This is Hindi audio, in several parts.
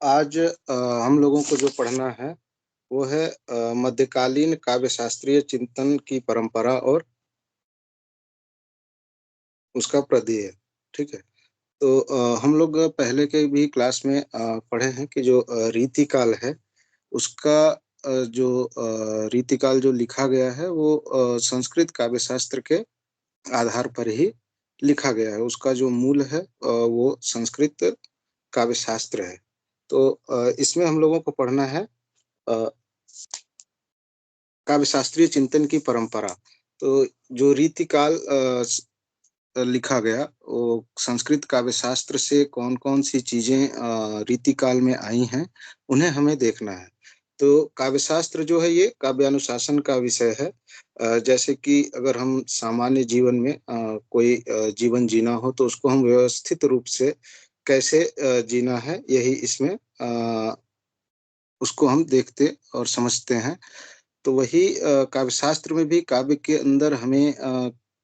आज हम लोगों को जो पढ़ना है वो है मध्यकालीन काव्य शास्त्रीय चिंतन की परंपरा और उसका प्रध्यय। ठीक है। तो हम लोग पहले के भी क्लास में पढ़े हैं कि जो रीतिकाल है उसका जो रीतिकाल जो लिखा गया है वो संस्कृत काव्य शास्त्र के आधार पर ही लिखा गया है। उसका जो मूल है वो संस्कृत काव्य शास्त्र है। तो इसमें हम लोगों को पढ़ना है अ, काव्य शास्त्रीय चिंतन की परंपरा। तो जो रीतिकाल लिखा गया वो संस्कृत काव्य शास्त्र से कौन कौन सी चीजें रीतिकाल में आई हैं उन्हें हमें देखना है। तो काव्य शास्त्र जो है ये काव्यानुशासन का विषय है। जैसे कि अगर हम सामान्य जीवन में कोई जीवन जीना हो तो उसको हम व्यवस्थित रूप से कैसे जीना है यही इसमें उसको हम देखते और समझते हैं। तो वही काव्य शास्त्र में भी काव्य के अंदर हमें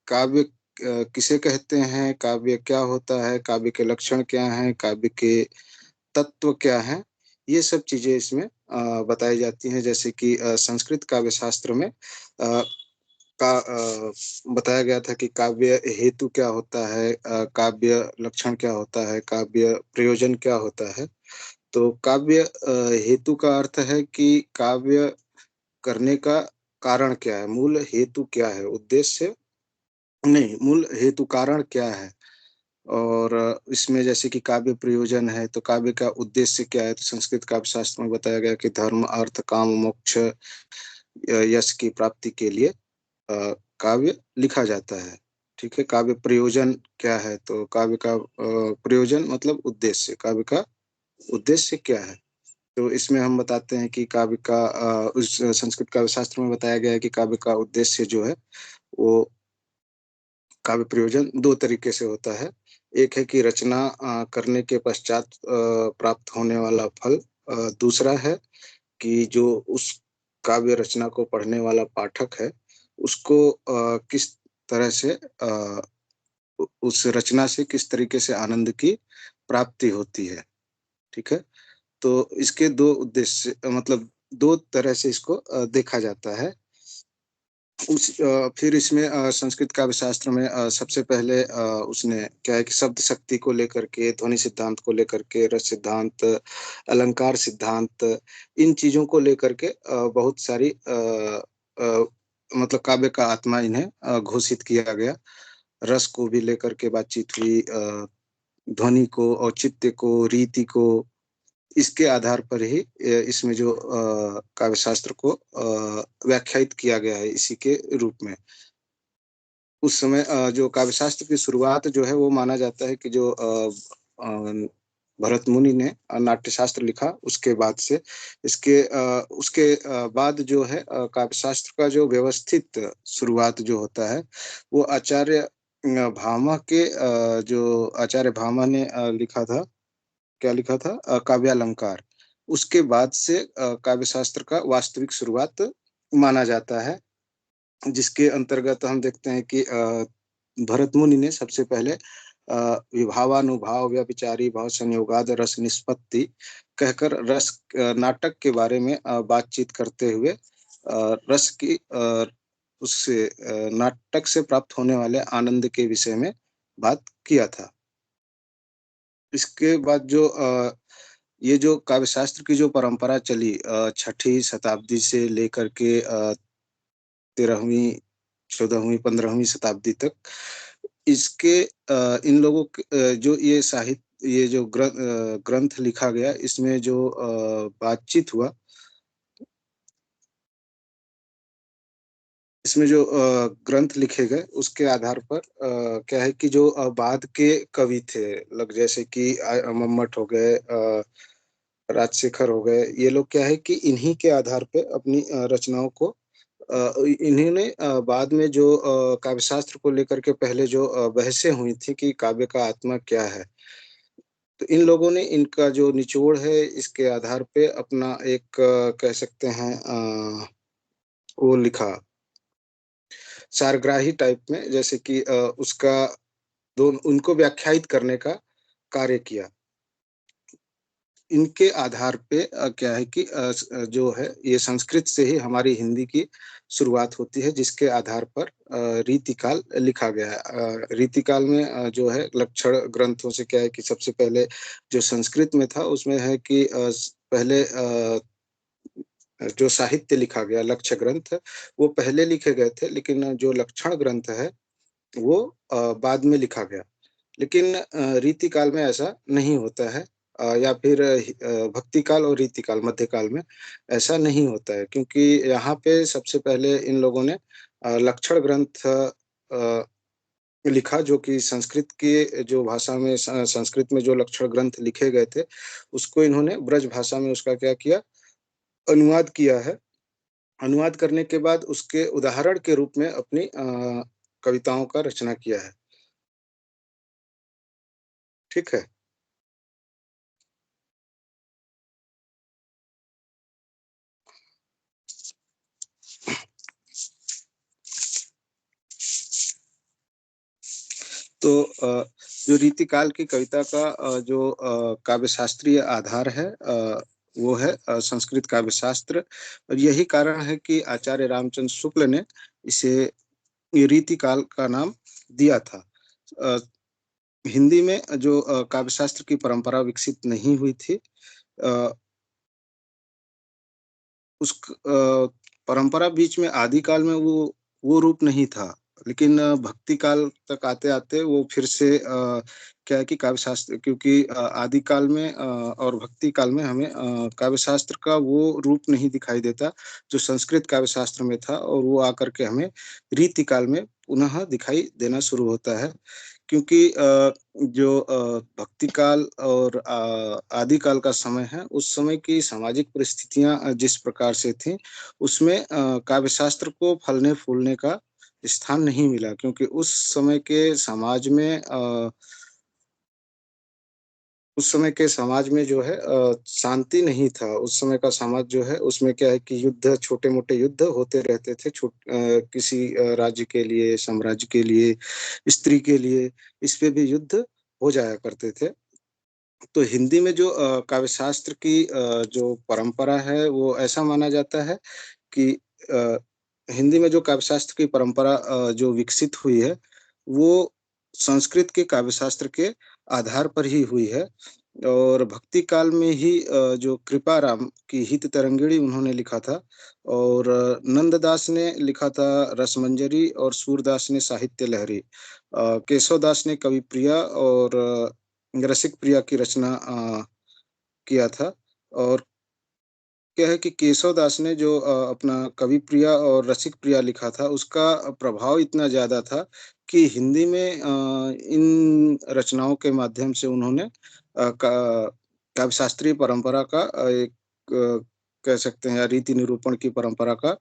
काव्य किसे कहते हैं, काव्य क्या होता है, काव्य के लक्षण क्या हैं, काव्य के तत्व क्या हैं, ये सब चीजें इसमें बताई जाती हैं। जैसे कि संस्कृत काव्य शास्त्र में बताया गया था कि काव्य हेतु क्या होता है, काव्य लक्षण क्या होता है, काव्य प्रयोजन क्या होता है। तो काव्य हेतु का अर्थ है कि काव्य करने का कारण क्या है, मूल हेतु क्या है, उद्देश्य नहीं, मूल हेतु कारण क्या है। और इसमें जैसे कि काव्य प्रयोजन है तो काव्य का उद्देश्य क्या है। तो संस्कृत काव्य शास्त्र में बताया गया कि धर्म अर्थ काम मोक्ष यश की प्राप्ति के लिए काव्य लिखा जाता है। ठीक है। काव्य प्रयोजन क्या है, तो काव्य का प्रयोजन मतलब उद्देश्य, काव्य का उद्देश्य क्या है। तो इसमें हम बताते हैं कि काव्य का उस संस्कृत काव्य शास्त्र में बताया गया है कि काव्य का उद्देश्य जो है वो काव्य प्रयोजन दो तरीके से होता है। एक है कि रचना करने के पश्चात प्राप्त होने वाला फल। दूसरा है कि जो उस काव्य रचना को पढ़ने वाला पाठक है उसको किस तरह से उस रचना से किस तरीके से आनंद की प्राप्ति होती है। ठीक है। तो इसके दो उद्देश्य मतलब दो तरह से इसको देखा जाता है। फिर इसमें संस्कृत काव्य शास्त्र में सबसे पहले उसने क्या है कि शब्द शक्ति को लेकर के, ध्वनि सिद्धांत को लेकर के, रस सिद्धांत, अलंकार सिद्धांत, इन चीजों को लेकर के बहुत सारी अ, मतलब काव्य का आत्मा इन्हें घोषित किया गया। रस को भी लेकर के बातचीत हुई, ध्वनि को, औचित्य को, रीति को, इसके आधार पर ही इसमें जो काव्य शास्त्र को व्याख्यायित किया गया है इसी के रूप में। उस समय जो काव्य शास्त्र की शुरुआत जो है वो माना जाता है कि जो भरत मुनि ने नाट्य शास्त्र लिखा उसके बाद से उसके बाद जो है काव्य शास्त्र का जो व्यवस्थित शुरुआत जो होता है वो आचार्य भामा के जो आचार्य भामा ने लिखा था, क्या लिखा था, काव्यालंकार। उसके बाद से काव्य शास्त्र का वास्तविक शुरुआत माना जाता है। जिसके अंतर्गत हम देखते हैं कि भरत मुनि ने सबसे पहले विभावानुभाव व्यभिचारी भाव संयोगाद रस निष्पत्ति कहकर रस नाटक के बारे में बातचीत करते हुए रस की उससे नाटक से प्राप्त होने वाले आनंद के विषय में बात किया था। इसके बाद जो ये जो काव्य शास्त्र की जो परंपरा चली छठी शताब्दी से लेकर के 13वीं 14वीं 15वीं शताब्दी तक, इसके इन लोगों के जो ये साहित्य, ये जो ग्रंथ लिखा गया इसमें जो बातचीत हुआ, इसमें जो ग्रंथ लिखे गए उसके आधार पर क्या है कि जो बाद के कवि थे, लग जैसे कि मम्मट हो गए, राजशेखर हो गए, ये लोग क्या है कि इन्हीं के आधार पे अपनी रचनाओं को इन्होंने बाद में जो काव्य शास्त्र को लेकर के पहले जो बहसें हुई थी कि काव्य का आत्मा क्या है, तो इन लोगों ने इनका जो निचोड़ है इसके आधार पे अपना एक कह सकते हैं वो लिखा सारग्राही टाइप में, जैसे कि उसका दो उनको व्याख्यायित करने का कार्य किया। इनके आधार पे क्या है कि जो है ये संस्कृत से ही हमारी हिंदी की शुरुआत होती है, जिसके आधार पर रीतिकाल लिखा गया है। रीतिकाल में जो है लक्षण ग्रंथों से क्या है कि सबसे पहले जो संस्कृत में था उसमें है कि पहले जो साहित्य लिखा गया लक्ष्य ग्रंथ, वो पहले लिखे गए थे, लेकिन जो लक्षण ग्रंथ है वो बाद में लिखा गया। लेकिन रीतिकाल में ऐसा नहीं होता है, या फिर भक्ति काल और रीतिकाल मध्यकाल में ऐसा नहीं होता है, क्योंकि यहाँ पे सबसे पहले इन लोगों ने लक्षण ग्रंथ लिखा, जो कि संस्कृत के जो भाषा में संस्कृत में जो लक्षण ग्रंथ लिखे गए थे, उसको इन्होंने ब्रज भाषा में उसका क्या किया, अनुवाद किया है। अनुवाद करने के बाद उसके उदाहरण के रूप में अपनी कविताओं का रचना किया है। ठीक है? तो जो रीतिकाल की कविता का जो काव्य शास्त्रीय आधार है, वो है संस्कृत काव्य शास्त्र, और यही कारण है कि आचार्य रामचंद्र शुक्ल ने इसे ये रीतिकाल का नाम दिया था। अ, हिंदी में जो काव्य शास्त्र की परंपरा विकसित नहीं हुई थी, अ, उस परंपरा बीच में आदि काल में वो रूप नहीं था। लेकिन भक्ति काल तक आते-आते वो फिर से क्या है कि काव्य शास्त्र, क्योंकि आदि काल में और भक्ति काल में हमें काव्य शास्त्र का वो रूप नहीं दिखाई देता, जो संस्कृत काव्य शास्त्र में था, और वो आकर के हमें रीति काल में पुनः दिखाई देना शुरू होता है। क्योंकि जो भक्ति काल और आदि काल का समय है, उस समय की सामाजिक परिस्थितियाँ जिस प्रकार से थीं, उसमें काव्य शास्त्र को फलने-फूलने का स्थान नहीं मिला, क्योंकि उस समय के समाज में जो है शांति नहीं था। उस समय का समाज जो है उसमें क्या है कि युद्ध, छोटे-मोटे युद्ध होते रहते थे, किसी राज्य के लिए, साम्राज्य के लिए, स्त्री के लिए, इस पे भी युद्ध हो जाया करते थे। तो हिंदी में जो काव्य शास्त्र की जो परंपरा है, वो ऐसा माना जाता है कि अ, हिंदी में जो काव्य शास्त्र की परंपरा जो विकसित हुई है, वो संस्कृत के काव्य शास्त्र के आधार पर ही हुई है, और भक्ति काल में ही जो कृपाराम की हित तरंगिणी उन्होंने लिखा था, और नंददास ने लिखा था रसमंजरी, और सूरदास ने साहित्य लहरी। केशवदास ने कविप्रिया और रसिक प्रिया की रचना किया था। और क्या है कि केशव दास ने जो अपना कवि प्रिया और रसिक प्रिया लिखा था, उसका प्रभाव इतना ज़्यादा था कि हिंदी में इन रचनाओं के माध्यम से उन्होंने काव्य शास्त्रीय परंपरा का एक कह सकते हैं या रीति निरूपण की परंपरा का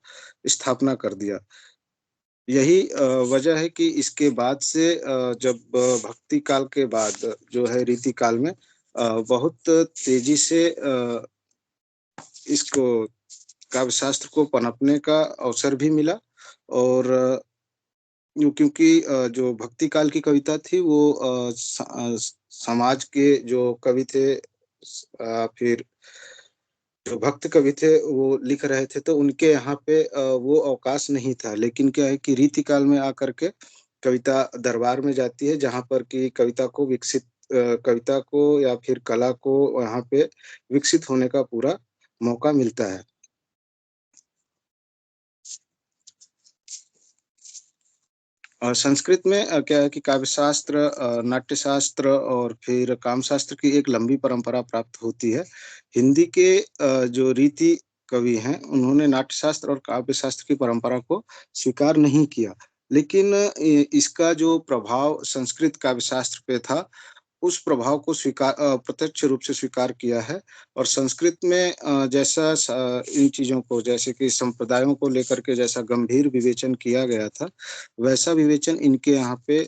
स्थापना कर दिया। यही वजह है कि इसके बाद से जब भक्ति काल के बाद जो है रीति काल में बहुत तेजी से इसको काव्य शास्त्र को पनपने का अवसर भी मिला, और यूँ क्योंकि जो भक्ति काल की कविता थी वो समाज के जो कवि थे, फिर जो भक्त कवि थे वो लिख रहे थे, तो उनके यहाँ पे वो अवकाश नहीं था। लेकिन क्या है कि रीति काल में आकर के कविता दरबार में जाती है, जहाँ पर कि कविता को या फिर कला को वहाँ पे विकसित होने का पूरा मौका मिलता है। संस्कृत में क्या है कि काव्यशास्त्र, नाट्यशास्त्र और फिर कामशास्त्र की एक लंबी परंपरा प्राप्त होती है। हिंदी के जो रीति कवि हैं, उन्होंने नाट्यशास्त्र और काव्यशास्त्र की परंपरा को स्वीकार नहीं किया। लेकिन इसका जो प्रभाव संस्कृत काव्यशास्त्र पे था, उस प्रभाव को प्रत्यक्ष रूप से स्वीकार किया है, और संस्कृत में जैसा इन चीज़ों को, जैसे कि संप्रदायों को लेकर के जैसा गंभीर विवेचन किया गया था, वैसा विवेचन इनके यहाँ पे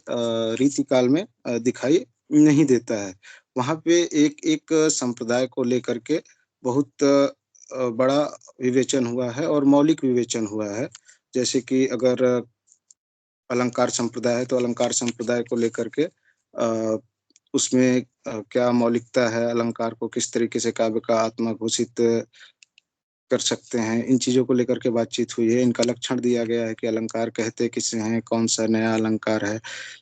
रीतिकाल में दिखाई नहीं देता है। वहाँ पे एक-एक संप्रदाय को लेकर के बहुत बड़ा विवेचन हुआ है और मौलिक विवेचन हुआ है। जैसे कि अगर अलंकार संप्रदाय है, तो अलंकार संप्रदाय को लेकर के उसमें क्या मौलिकता है अलंकार को किस तरीके से काव्य का आत्मा घोषित कर सकते हैं, इन चीज़ों को लेकर के बातचीत हुई है। इनका लक्षण दिया गया है कि अलंकार कहते किसे हैं, कौन-सा नया अलंकार है।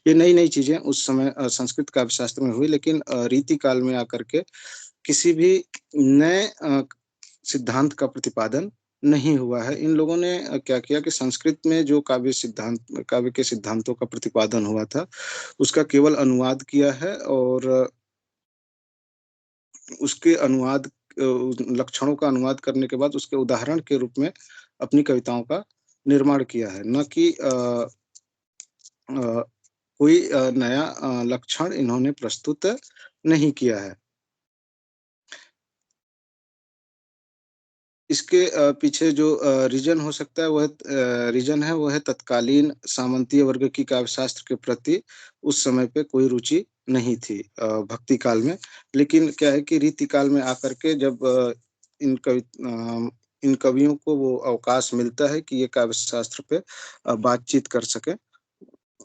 ये नई-नई चीज़ें उस समय संस्कृत काव्य शास्त्र में हुई, लेकिन रीति काल में आकर के किसी भी नए सिद्धांत का प्रतिपादन नहीं हुआ है। इन लोगों ने क्या किया कि संस्कृत में जो काव्य के सिद्धांतों का प्रतिपादन हुआ था, उसका केवल अनुवाद किया है और उसके लक्षणों का अनुवाद करने के बाद उसके उदाहरण के रूप में अपनी कविताओं का निर्माण किया है, न कि अ, कोई नया लक्षण इन्होंने प्रस्तुत नहीं किया है। इसके पीछे जो रीज़न हो सकता है रीज़न है वो है तत्कालीन सामंतीय वर्ग की काव्यशास्त्र के प्रति उस समय पे कोई रुचि नहीं थी भक्ति काल में। लेकिन क्या है कि रीति काल में आकर के जब इन कवियों को वो अवकाश मिलता है कि ये काव्यशास्त्र पे बातचीत कर सकें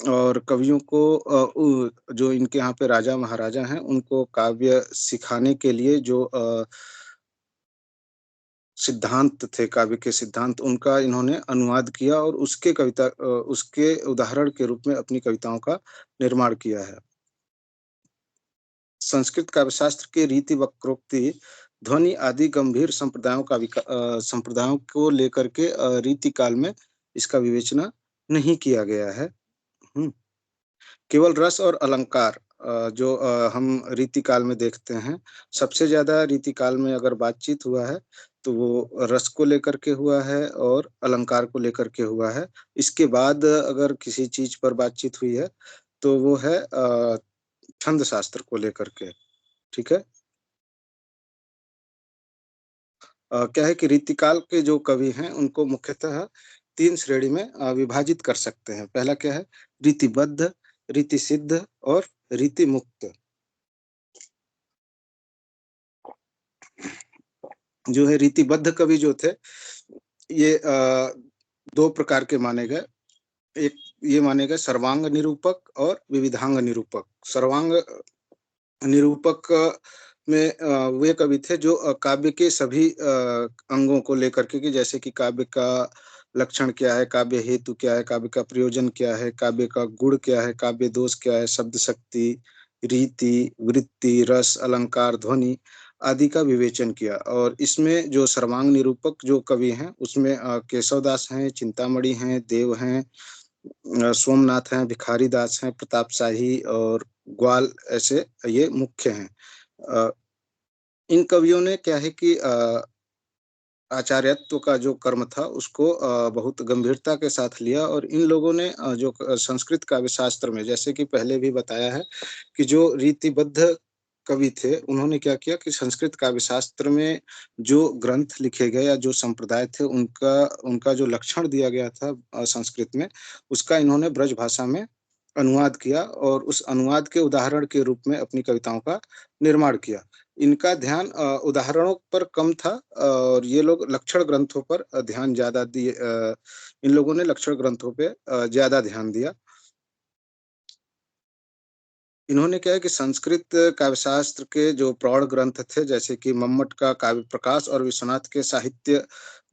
और कवियों को जो इनके यहाँ पे राजा-महाराजा हैं, उनको काव्य सिखाने के लिए जो सिद्धांत थे, काव्य के सिद्धांत, उनका इन्होंने अनुवाद किया और उसके उदाहरण के रूप में अपनी कविताओं का निर्माण किया है। संस्कृत काव्यशास्त्र की रीति वक्रोक्ति, ध्वनि आदि गंभीर संप्रदायों को लेकर के रीति काल में इसका विवेचना नहीं किया गया है। हुँ। केवल रस और अलंकार जो हम रीतिकाल में देखते हैं, सबसे ज़्यादा रीतिकाल में अगर बातचीत हुआ है, तो वो रस को लेकर के हुआ है और अलंकार को लेकर के हुआ है। इसके बाद अगर किसी चीज़ पर बातचीत हुई है, तो वो है छंद शास्त्र को लेकर के, ठीक है? क्या है कि रीतिकाल के जो कवि हैं, उनको मुख्यतः 3 श्रेणी में विभाजित कर सकते हैं। पहला क्या है, रीतिबद्ध, रीतिसिद्ध और रीतिमुक्त। जो है रीतिबद्ध कवि जो थे, ये 2 प्रकार के माने गए। एक ये माने गए सर्वांग निरूपक और विविधांग निरूपक। सर्वांग निरूपक में वे कवि थे जो काव्य के सभी अंगों को लेकर के कि जैसे कि काव्य का लक्षण क्या है, काव्य हेतु क्या है, काव्य का प्रयोजन क्या है, काव्य का गुण क्या है, काव्य दोष क्या है, शब्द शक्ति, रीति, वृत्ति, रस, अलंकार, ध्वनि आदि का विवेचन किया और इसमें जो सर्वांग निरूपक जो कवि हैं, उसमें केशवदास हैं, चिंतामणि हैं, देव हैं, सोमनाथ हैं, भिखारी दास हैं, प्रताप शाही और ग्वाल ऐसे ये मुख्य हैं। अ, इन कवियों ने क्या है कि आचार्यत्व का जो कर्म था उसको बहुत गंभीरता के साथ लिया और इन लोगों ने जो संस्कृत काव्य शास्त्र में जैसे कि पहले भी बताया है कि जो रीतिबद्ध कवि थे उन्होंने क्या किया कि संस्कृत काव्य शास्त्र में जो ग्रंथ लिखे गए या जो संप्रदाय थे उनका उनका जो लक्षण दिया गया था संस्कृत में उसका इन्होंने ब्रज भाषा में अनुवाद किया और उस अनुवाद के उदाहरण के रूप में अपनी कविताओं का निर्माण किया। इनका ध्यान उदाहरणों पर कम था और ये लोग लक्षण ग्रंथों पर ध्यान ज़्यादा दिए इन लोगों ने लक्षण ग्रंथों पे ज़्यादा ध्यान दिया। इन्होंने क्या है कि संस्कृत काव्यशास्त्र के जो प्रौढ़ ग्रंथ थे जैसे कि मम्मट का काव्य प्रकाश और विश्वनाथ के साहित्य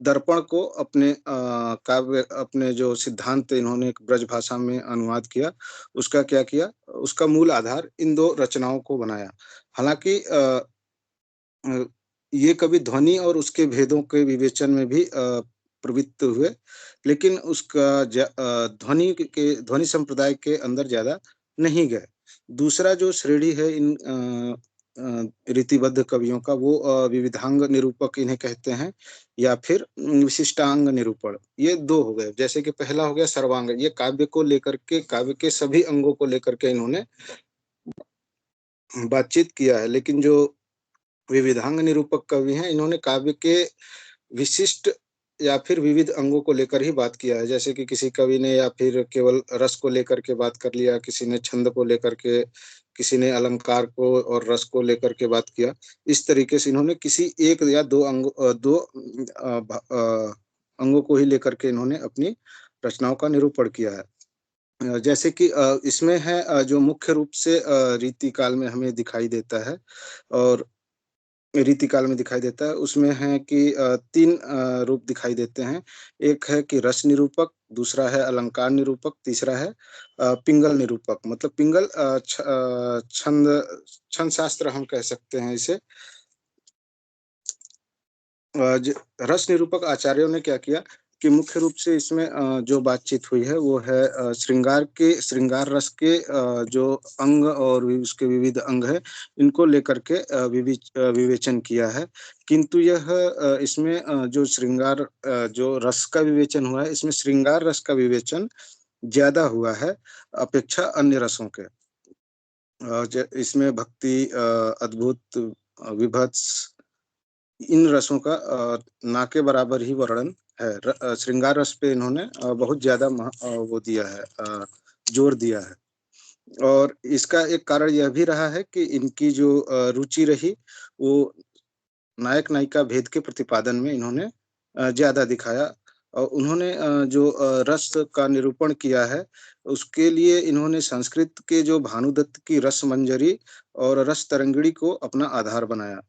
दर्पण को अपने जो सिद्धांत इन्होंने एक ब्रज भाषा में अनुवाद किया, उसका क्या किया, उसका मूल आधार इन 2 रचनाओं को बनाया। हालाँकि अ, ये कवि ध्वनि और उसके भेदों के विवेचन में भी प्रवृत्त हुए, लेकिन ध्वनि संप्रदाय के अंदर ज़्यादा नहीं गए। दूसरा जो श्रेणी है इन रीतिबद्ध कवियों का वो विविधांग निरूपक इन्हें कहते हैं या फिर विशिष्टांग निरूपण। ये 2 हो गए। जैसे कि पहला हो गया सर्वांग, ये काव्य को लेकर के काव्य के सभी अंगों को लेकर के इन्होंने बातचीत किया है, लेकिन जो विविधांग निरूपक कवि हैं, इन्होंने काव्य के विशिष्ट या फिर विविध अंगों को लेकर ही बात किया है। जैसे कि किसी कवि ने या फिर केवल रस को लेकर के बात कर लिया, किसी ने छंद को लेकर के, किसी ने अलंकार को और रस को लेकर के बात किया। इस तरीके से इन्होंने किसी 1 या 2 अंगों को ही लेकर के इन्होंने अपनी रचनाओं का निरूपण किया है। जैसे कि इसमें है जो मुख्य रूप से रीतिकाल में हमें दिखाई देता है और रीतिकाल में दिखाई देता है, उसमें है कि 3 रूप दिखाई देते हैं। एक है कि रस निरूपक, दूसरा है अलंकार निरूपक, तीसरा है पिंगल निरूपक। मतलब पिंगल छंद छंद शास्त्र हम कह सकते हैं इसे। अ, ज रस निरूपक आचार्यों ने क्या किया कि मुख्य रूप से इसमें जो बातचीत हुई है वो है श्रृंगार रस के जो अंग और उसके विविध अंग हैं, इनको लेकर के विवेचन किया है। किंतु यह इसमें जो जो रस का विवेचन हुआ है, इसमें श्रृंगार रस का विवेचन ज़्यादा हुआ है अपेक्षा अन्य रसों के। ज इसमें भक्ति अद्भुत विभत्स इन रसों का ना के बराबर ही वर्णन है। श्रृंगार रस पे इन्होंने बहुत ज़्यादा वो दिया है, जोर दिया है। और इसका एक कारण यह भी रहा है कि इनकी जो रुचि रही, वो नायक-नायिका भेद के प्रतिपादन में इन्होंने ज़्यादा दिखाया और उन्होंने जो रस का निरूपण किया है, उसके लिए इन्होंने संस्कृत के जो भानुदत्त की रसमंजरी और रस तरंगिणी को अपना आधार बनाया।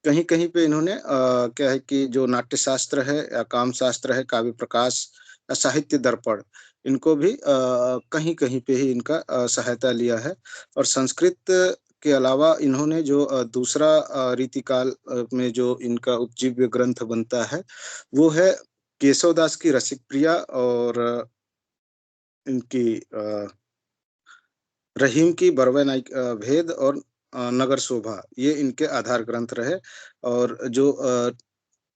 कहीं-कहीं पे इन्होंने क्या है कि जो नाट्यशास्त्र है या कामशास्त्र है, काव्य प्रकाश या साहित्य दर्पण, इनको भी कहीं-कहीं पे ही इनका सहायता लिया है और संस्कृत के अलावा इन्होंने जो दूसरा रीतिकाल में जो इनका उपजीव्य ग्रंथ बनता है, वो है केशवदास की रसिक प्रिया और इनकी रहीम की भेद और नगर शोभा, ये इनके आधार ग्रंथ रहे और जो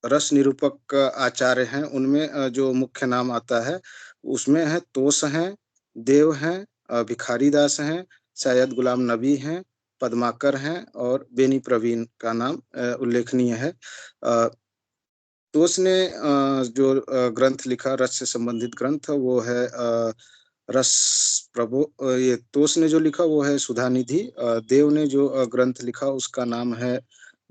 रस निरूपक आचार्य हैं, उनमें जो मुख्य नाम आता है, उसमें है तोस हैं, देव हैं, भिखारी दास हैं, सैयद गुलाम नबी हैं, पद्माकर हैं और बेनी प्रवीण का नाम उल्लेखनीय है। तोस ने जो ग्रंथ लिखा रस से संबंधित ग्रंथ वो है रस ये तोस ने जो लिखा वो है सुधा निधि। देव ने जो ग्रंथ लिखा उसका नाम है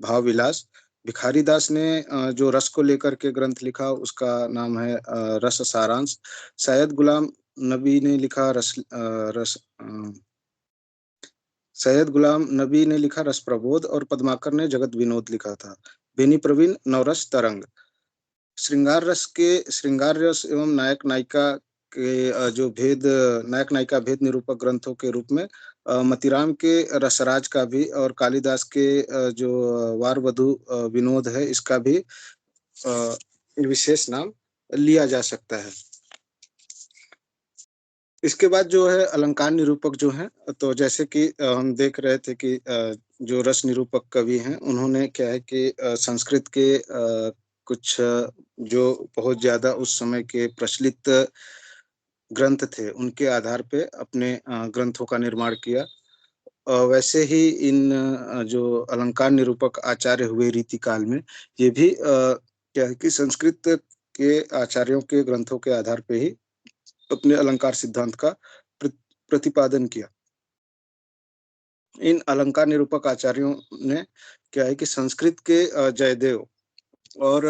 भाव विलास। भिखारी दास ने जो रस को लेकर के ग्रंथ लिखा उसका नाम है रस सारांश। सैयद गुलाम नबी ने लिखा सैयद गुलाम नबी ने लिखा रस प्रबोध और पद्माकर ने जगत विनोद लिखा था। बेनी प्रवीण नवरस तरंग। श्रृंगार रस एवं नायक-नायिका के जो नायक-नायिका भेद निरूपक ग्रंथों के रूप में मतीराम के रसराज का भी और कालिदास के जो वार वधु विनोद है इसका भी विशेष नाम लिया जा सकता है। इसके बाद जो है अलंकार निरूपक जो हैं, तो जैसे कि हम देख रहे थे कि जो रस निरूपक कवि हैं, उन्होंने क्या है कि संस्कृत के कुछ जो बहुत ज़्यादा उस समय के प्रचलित ग्रंथ थे, उनके आधार पे अपने ग्रंथों का निर्माण किया। वैसे ही इन जो अलंकार निरूपक आचार्य हुए रीतिकाल में, ये भी क्या है कि संस्कृत के आचार्यों के ग्रंथों के आधार पे ही अपने अलंकार सिद्धांत का प्र प्रतिपादन किया। इन अलंकार निरूपक आचार्यों ने क्या है कि और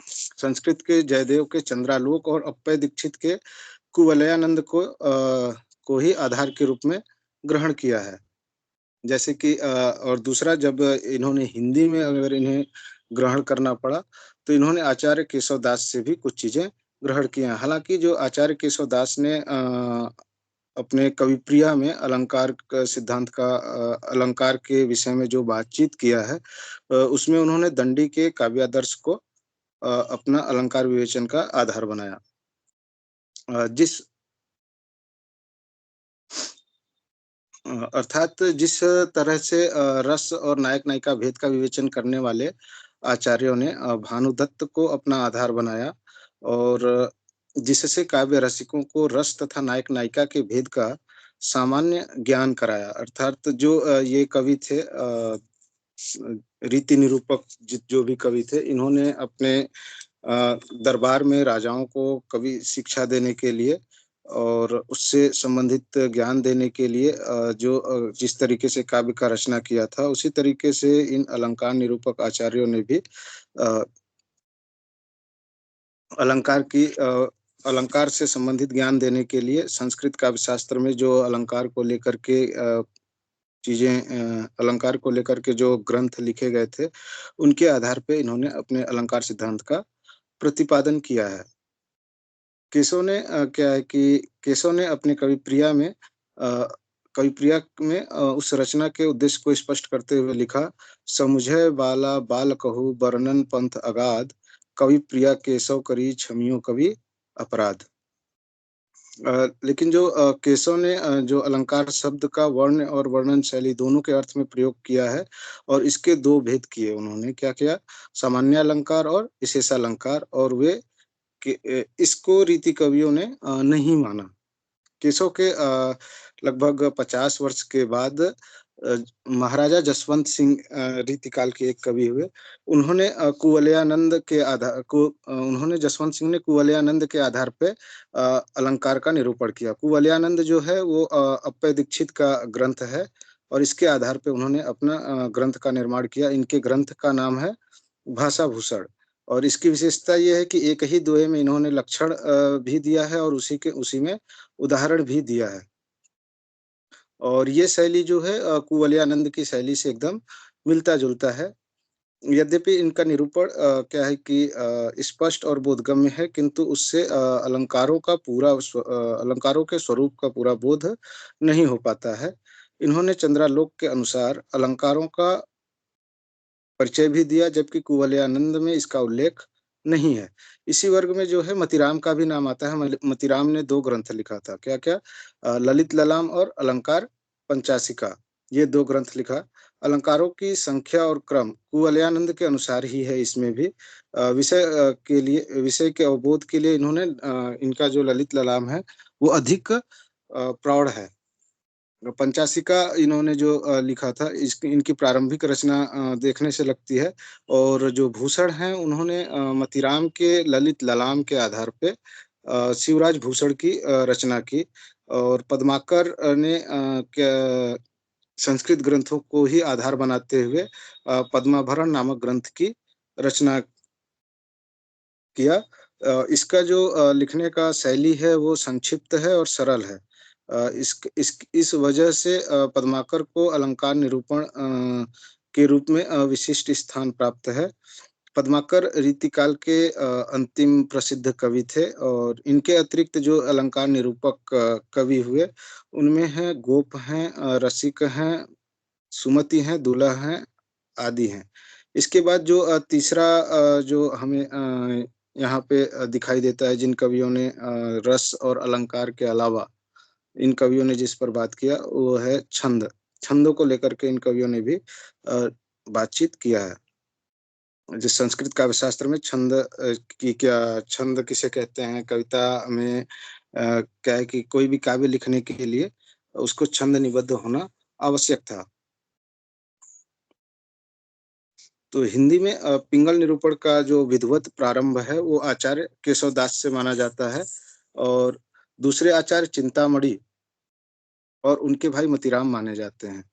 संस्कृत के जयदेव के चंद्रालोक और अप्पय दीक्षित के कुवलयानंद को ही आधार के रूप में ग्रहण किया है। जैसे कि और दूसरा जब इन्होंने हिंदी में अगर इन्हें ग्रहण करना पड़ा, तो इन्होंने आचार्य केशवदास से भी कुछ चीज़ें ग्रहण की हैं। हालाँकि जो आचार्य केशवदास ने अपने कविप्रिया में अलंकार के विषय में जो बातचीत किया है, उसमें उन्होंने दंडी के काव्यादर्श को अपना अलंकार विवेचन का आधार बनाया। जिस अर्थात जिस तरह से रस और नायक-नायिका भेद का विवेचन करने वाले आचार्यों ने भानुदत्त को अपना आधार बनाया और जिससे काव्य रसिकों को रस तथा नायक-नायिका के भेद का सामान्य ज्ञान कराया। अर्थात जो ये कवि थे रीति निरूपक जो भी कवि थे, इन्होंने अपने दरबार में राजाओं को कवि शिक्षा देने के लिए और उससे संबंधित ज्ञान देने के लिए जिस तरीके से काव्य का रचना किया था, उसी तरीके से इन अलंकार निरूपक आचार्यों ने भी अ, अलंकार की अलंकार से संबंधित ज्ञान देने के लिए संस्कृत काव्य शास्त्र में जो अलंकार को लेकर के अलंकार को लेकर के जो ग्रंथ लिखे गए थे, उनके आधार पे इन्होंने अपने अलंकार सिद्धांत का प्रतिपादन किया है। क्या है कि केशव ने अपनी कविप्रिया में उस रचना के उद्देश्य को स्पष्ट करते हुए लिखा, समुझै बाला बाल कहूँ वर्णन पंथ अगाध, कवि प्रिया केशव करी छमियो कवि अपराध। लेकिन जो केशव ने जो अलंकार शब्द का वर्ण और वर्णन शैली दोनों के अर्थ में प्रयोग किया है और इसके 2 भेद किए उन्होंने, क्या किया? सामान्य अलंकार और विशेषालंकार, और इसको रीति कवियों ने नहीं माना। केशव के लगभग 50 वर्ष के बाद महाराजा जसवंत सिंह रीतिकाल के एक कवि हुए। उन्होंने जसवंत सिंह ने कुवलयानंद के आधार पे अलंकार का निरूपण किया। कुवलयानंद जो है वो अप्पय दीक्षित का ग्रंथ है और इसके आधार पे उन्होंने अपना ग्रंथ का निर्माण किया। इनके ग्रंथ का नाम है भाषा भूषण, और इसकी विशेषता ये है कि एक ही दोहे में इन्होंने लक्षण भी दिया है और उसी में उदाहरण भी दिया है। और ये शैली जो है कुवलयानंद की शैली से एकदम मिलता-जुलता है। यद्यपि इनका निरूपण क्या है कि स्पष्ट और बोधगम्य है, किंतु उससे अलंकारों के स्वरूप का पूरा बोध नहीं हो पाता है। इन्होंने चंद्रालोक के अनुसार अलंकारों का परिचय भी दिया, जबकि कुवलयानंद में इसका उल्लेख नहीं है। इसी वर्ग में जो है मतीराम का भी नाम आता है। मतीराम ने 2 ग्रंथ लिखा था। क्या-क्या? ललित ललाम और अलंकार पंचाशिका, ये 2 ग्रंथ लिखा। अलंकारों की संख्या और क्रम कुवलयानंद के अनुसार ही है इसमें भी। विषय के अवबोध के लिए इनका जो ललित ललाम है, वो अधिक प्रौढ़ है। पंचाशिका इन्होंने जो लिखा था, इनकी प्रारंभिक रचना देखने से लगती है, और जो भूषण हैं उन्होंने मतीराम के ललित ललाम के आधार पे शिवराज भूषण की रचना की, और पद्माकर ने संस्कृत ग्रंथों को ही आधार बनाते हुए पद्माभरण नामक ग्रंथ की रचना किया। इसका जो लिखने का शैली है वो संक्षिप्त है और सरल है। इस वजह से पद्माकर को अलंकार निरूपण के रूप में विशिष्ट स्थान प्राप्त है। पद्माकर रीतिकाल के अंतिम प्रसिद्ध कवि थे, और इनके अतिरिक्त जो अलंकार निरूपक कवि हुए, उनमें हैं गोप हैं, रसिक हैं, सुमति हैं, दूल्हा हैं, आदि हैं। इसके बाद जो तीसरा जो हमें यहाँ पे दिखाई देता है, जिन कवियों ने रस और अलंकार के अलावा इन कवियों ने जिस पर बात किया, वो है छंद। छंदों को लेकर के इन कवियों ने भी बातचीत किया है। जिस संस्कृत काव्य शास्त्र में छंद किसे कहते हैं? कविता में क्या है कि कोई भी काव्य लिखने के लिए उसको छंद निबद्ध होना आवश्यक था। तो हिंदी में पिंगल निरूपण का जो विधिवत प्रारंभ है, वो आचार्य केशवदास से माना जाता है, और दूसरे आचार्य चिंतामणि और उनके भाई मतीराम माने जाते हैं।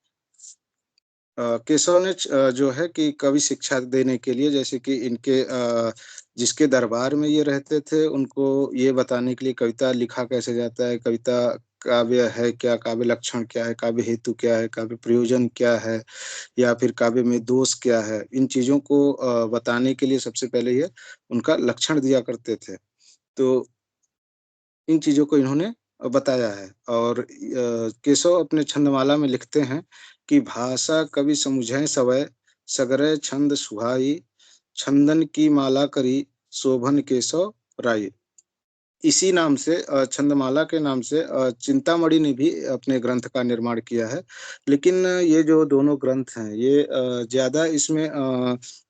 केशव ने जो है कि कवि शिक्षा देने के लिए, जैसे कि जिसके दरबार में ये रहते थे, उनको ये बताने के लिए कविता लिखा कैसे जाता है, कविता काव्य है क्या, काव्य लक्षण क्या है, काव्य हेतु क्या है, काव्य प्रयोजन क्या है, या फिर काव्य में दोष क्या है, इन चीज़ों को बताने के लिए सबसे पहले ये उनका लक्षण दिया करते थे। तो इन चीज़ों को इन्होंने बताया है, और केशव अपने छंदमाला में लिखते हैं कि भाषा कवि समुझै सवै, सगरै छंद सुहाई, छंदन की माला करी, शोभन केशव राई। इसी नाम से छंदमाला के नाम से चिंतामणि ने भी अपने ग्रंथ का निर्माण किया है। लेकिन ये जो दोनों ग्रंथ हैं, ये ज़्यादा इसमें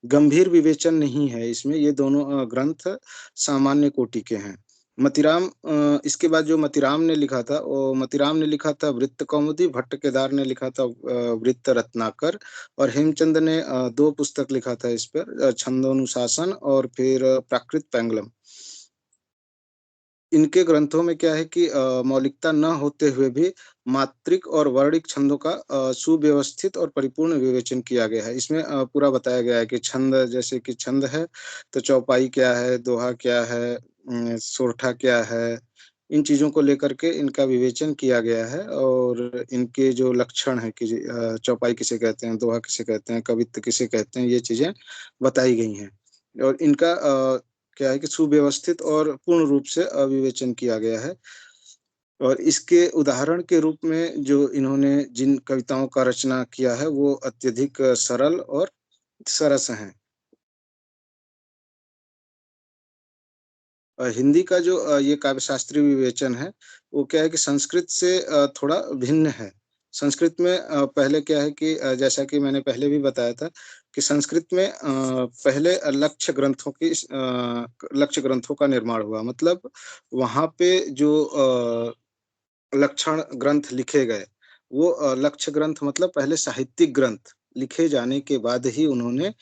गंभीर विवेचन नहीं है इसमें, ये दोनों ग्रंथ सामान्य कोटि के हैं। इसके बाद जो मतीराम ने लिखा था, वो मतीराम ने लिखा था वृत्त कौमुदी, भट्ट केदार ने लिखा था वृत्त रत्नाकर, और हेमचंद ने 2 पुस्तक लिखा था इस पर, छंदोनुशासन और फिर प्राकृत पैंगलम। इनके ग्रंथों में क्या है कि मौलिकता न होते हुए भी मात्रिक और वर्णिक छंदों का सुव्यवस्थित और परिपूर्ण विवेचन किया गया है। इसमें पूरा बताया गया है कि छंद, जैसे कि छंद है तो चौपाई क्या है, दोहा क्या है, सोरठा क्या है, इन चीज़ों को लेकर के इनका विवेचन किया गया है और इनके जो लक्षण हैं कि चौपाई किसे कहते हैं, दोहा किसे कहते हैं, कवित्त किसे कहते हैं, ये चीज़ें बताई गई हैं। और इनका क्या है कि सुव्यवस्थित और पूर्ण रूप से विवेचन किया गया है। और इसके उदाहरण के रूप में जो इन्होंने जिन कविताओं का रचना किया है, वो अत्यधिक सरल और सरस हैं। हिंदी का जो ये काव्यशास्त्रीय विवेचन है, वो क्या है कि संस्कृत से थोड़ा भिन्न है। संस्कृत में पहले क्या है कि जैसा कि मैंने पहले भी बताया था कि संस्कृत में पहले लक्ष्य ग्रंथों का निर्माण हुआ। मतलब वहाँ पे जो लक्षण ग्रंथ लिखे गए, वो लक्ष्य ग्रंथ मतलब पहले साहित्यिक ग्रंथ लिखे जाने के बाद ही उन्होंने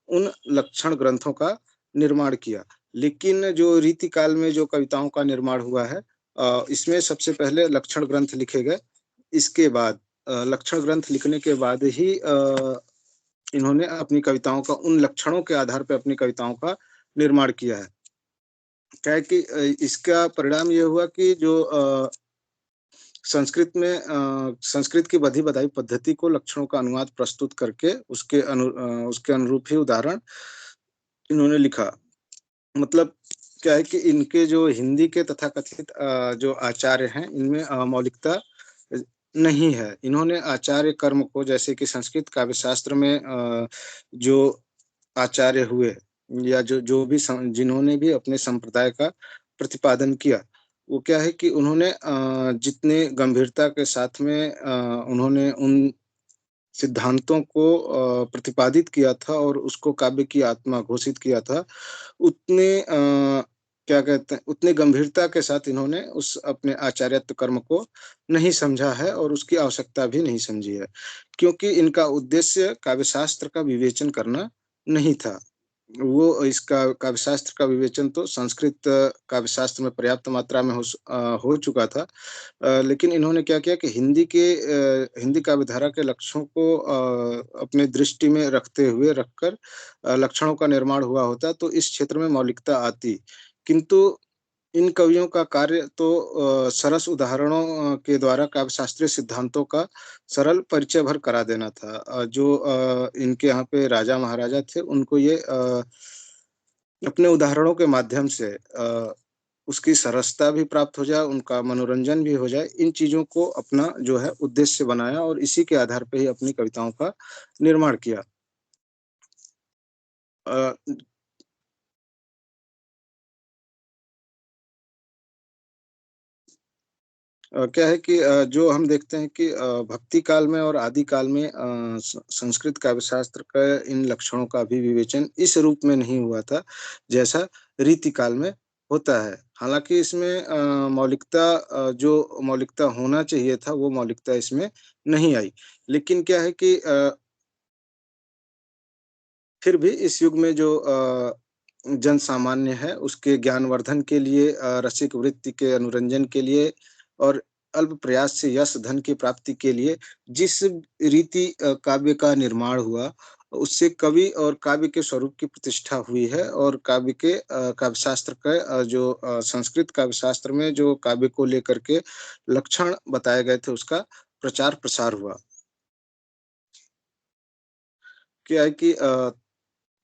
उन लक्षण ग्रंथों का निर्माण किया। लेकिन जो रीतिकाल में जो कविताओं का निर्माण हुआ है इसमें सबसे पहले लक्षण ग्रंथ लिखे गए। इसके बाद लक्षण ग्रंथ लिखने के बाद ही इन्होंने अपनी कविताओं का उन लक्षणों के आधार पे अपनी कविताओं का निर्माण किया है। क्या है कि इसका परिणाम ये हुआ कि जो संस्कृत की बधी-बधाई पद्धति को लक्षणों का अनुवाद प्रस्तुत करके उसके अनुरूप ही उदाहरण इन्होंने लिखा। मतलब क्या है कि इनके जो हिंदी के तथाकथित जो आचार्य हैं, इनमें मौलिकता नहीं है। इन्होंने आचार्य कर्म को जैसे कि संस्कृत काव्यशास्त्र में जो आचार्य हुए या जो जो भी जिन्होंने भी अपने संप्रदाय का प्रतिपादन किया, वो क्या है कि उन्होंने जितने गंभीरता के साथ में उन्होंने उन सिद्धांतों को प्रतिपादित किया था और उसको काव्य की आत्मा घोषित किया था, उतने क्या कहते हैं, उतनी गंभीरता के साथ इन्होंने उस अपने आचार्यत्व कर्म को नहीं समझा है और उसकी आवश्यकता भी नहीं समझी है। क्योंकि इनका उद्देश्य काव्यशास्त्र का विवेचन करना नहीं था। वो इसका काव्यशास्त्र का विवेचन तो संस्कृत काव्यशास्त्र में पर्याप्त मात्रा में हो चुका था। लेकिन इन्होंने क्या किया कि हिंदी काव्य धारा के लक्ष्यों को अपनी दृष्टि में रखते हुए रखकर लक्षणों का निर्माण हुआ होता तो इस क्षेत्र में मौलिकता आती। किंतु इन कवियों का कार्य तो सरस उदाहरणों के द्वारा काव्यशास्त्रीय सिद्धांतों का सरल परिचय भर करा देना था। जो इनके यहाँ पे राजा महाराजा थे उनको ये अपने उदाहरणों के माध्यम से उसकी सरसता भी प्राप्त हो जाए, उनका मनोरंजन भी हो जाए, इन चीज़ों को अपना जो है उद्देश्य बनाया और इसी के आधार पे ही अपनी कविताओं का निर्माण किया। अ, क्या है कि जो हम देखते हैं कि भक्ति काल में और आदि काल में संस्कृत काव्यशास्त्र का इन लक्षणों का भी विवेचन इस रूप में नहीं हुआ था, जैसा रीति काल में होता है। हालाँकि इसमें जो मौलिकता होना चाहिए था, वो मौलिकता इसमें नहीं आई। लेकिन क्या है कि फिर भी इस युग में जो जन सामान्य है, उसके ज्ञानवर्धन के लिए रसिक वृत्ति के अनुरंजन के लिए और अल्प प्रयास से यश धन की प्राप्ति के लिए जिस रीति काव्य का निर्माण हुआ, उससे कवि और काव्य के स्वरूप की प्रतिष्ठा हुई है और काव्यशास्त्र का संस्कृत काव्यशास्त्र में जो काव्य को लेकर के लक्षण बताए गए थे, उसका प्रचार-प्रसार हुआ। क्या है कि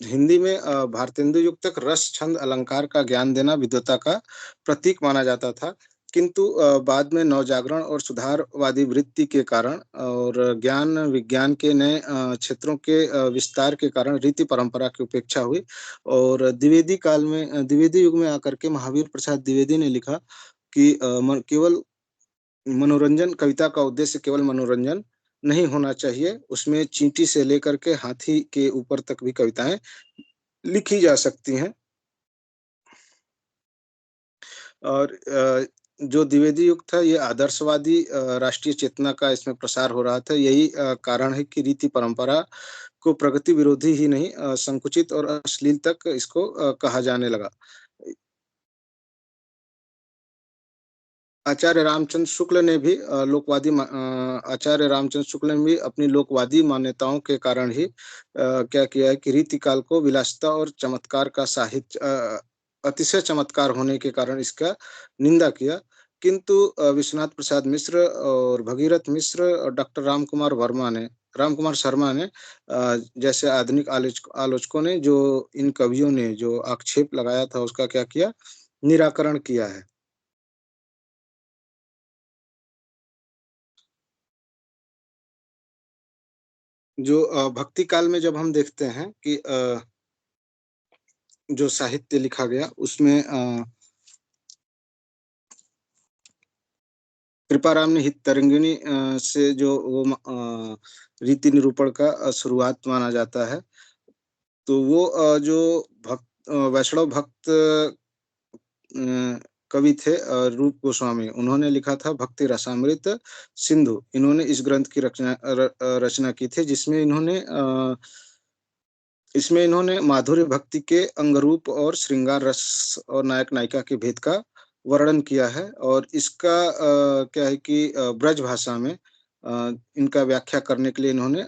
हिंदी में भारतेंदु युक्तक रस, छंद, अलंकार का ज्ञान देना विद्वता का प्रतीक माना जाता था। किंतु बाद में नवजागरण और सुधारवादी वृत्ति के कारण और ज्ञान विज्ञान के नए क्षेत्रों के विस्तार के कारण रीति परंपरा की उपेक्षा हुई और द्विवेदी युग में आकर के महावीर प्रसाद द्विवेदी ने लिखा कि केवल मनोरंजन कविता का उद्देश्य केवल मनोरंजन नहीं होना चाहिए, उसमें चींटी से लेकर के हाथी के ऊपर तक भी कविताएँ लिखी जा सकती हैं और जो द्विवेदी युग था ये आदर्शवादी राष्ट्रीय चेतना का इसमें प्रसार हो रहा था। यही कारण है कि रीति परंपरा को प्रगति विरोधी ही नहीं संकुचित और अश्लील तक इसको कहा जाने लगा। आचार्य रामचंद्र शुक्ल ने भी अपनी लोकवादी मान्यताओं के कारण ही क्या किया है कि रीतिकाल को विलासिता और चमत्कार का साहित्य अतिशय चमत्कार होने के कारण इसका निंदा किया। किंतु विश्वनाथ प्रसाद मिश्र और भगीरथ मिश्र और डॉक्टर रामकुमार शर्मा ने जैसे आधुनिक आलोचकों ने जो इन कवियों ने जो आक्षेप लगाया था उसका क्या किया? निराकरण किया है। जो भक्ति काल में जब हम देखते हैं कि जो साहित्य लिखा गया उसमें कृपाराम ने हिततरंगिणी से जो वो रीति निरूपण का शुरुआत माना जाता है। तो वो जो वैष्णव भक्त कवि थे रूप गोस्वामी, उन्होंने लिखा था भक्ति रसामृत सिंधु। इन्होंने इस ग्रंथ की रचना की थी जिसमें इसमें इन्होंने माधुर्य भक्ति के अंगरूप और श्रृंगार रस और नायक नायिका के भेद का वर्णन किया है और इसका क्या है कि ब्रज भाषा में इनका व्याख्या करने के लिए इन्होंने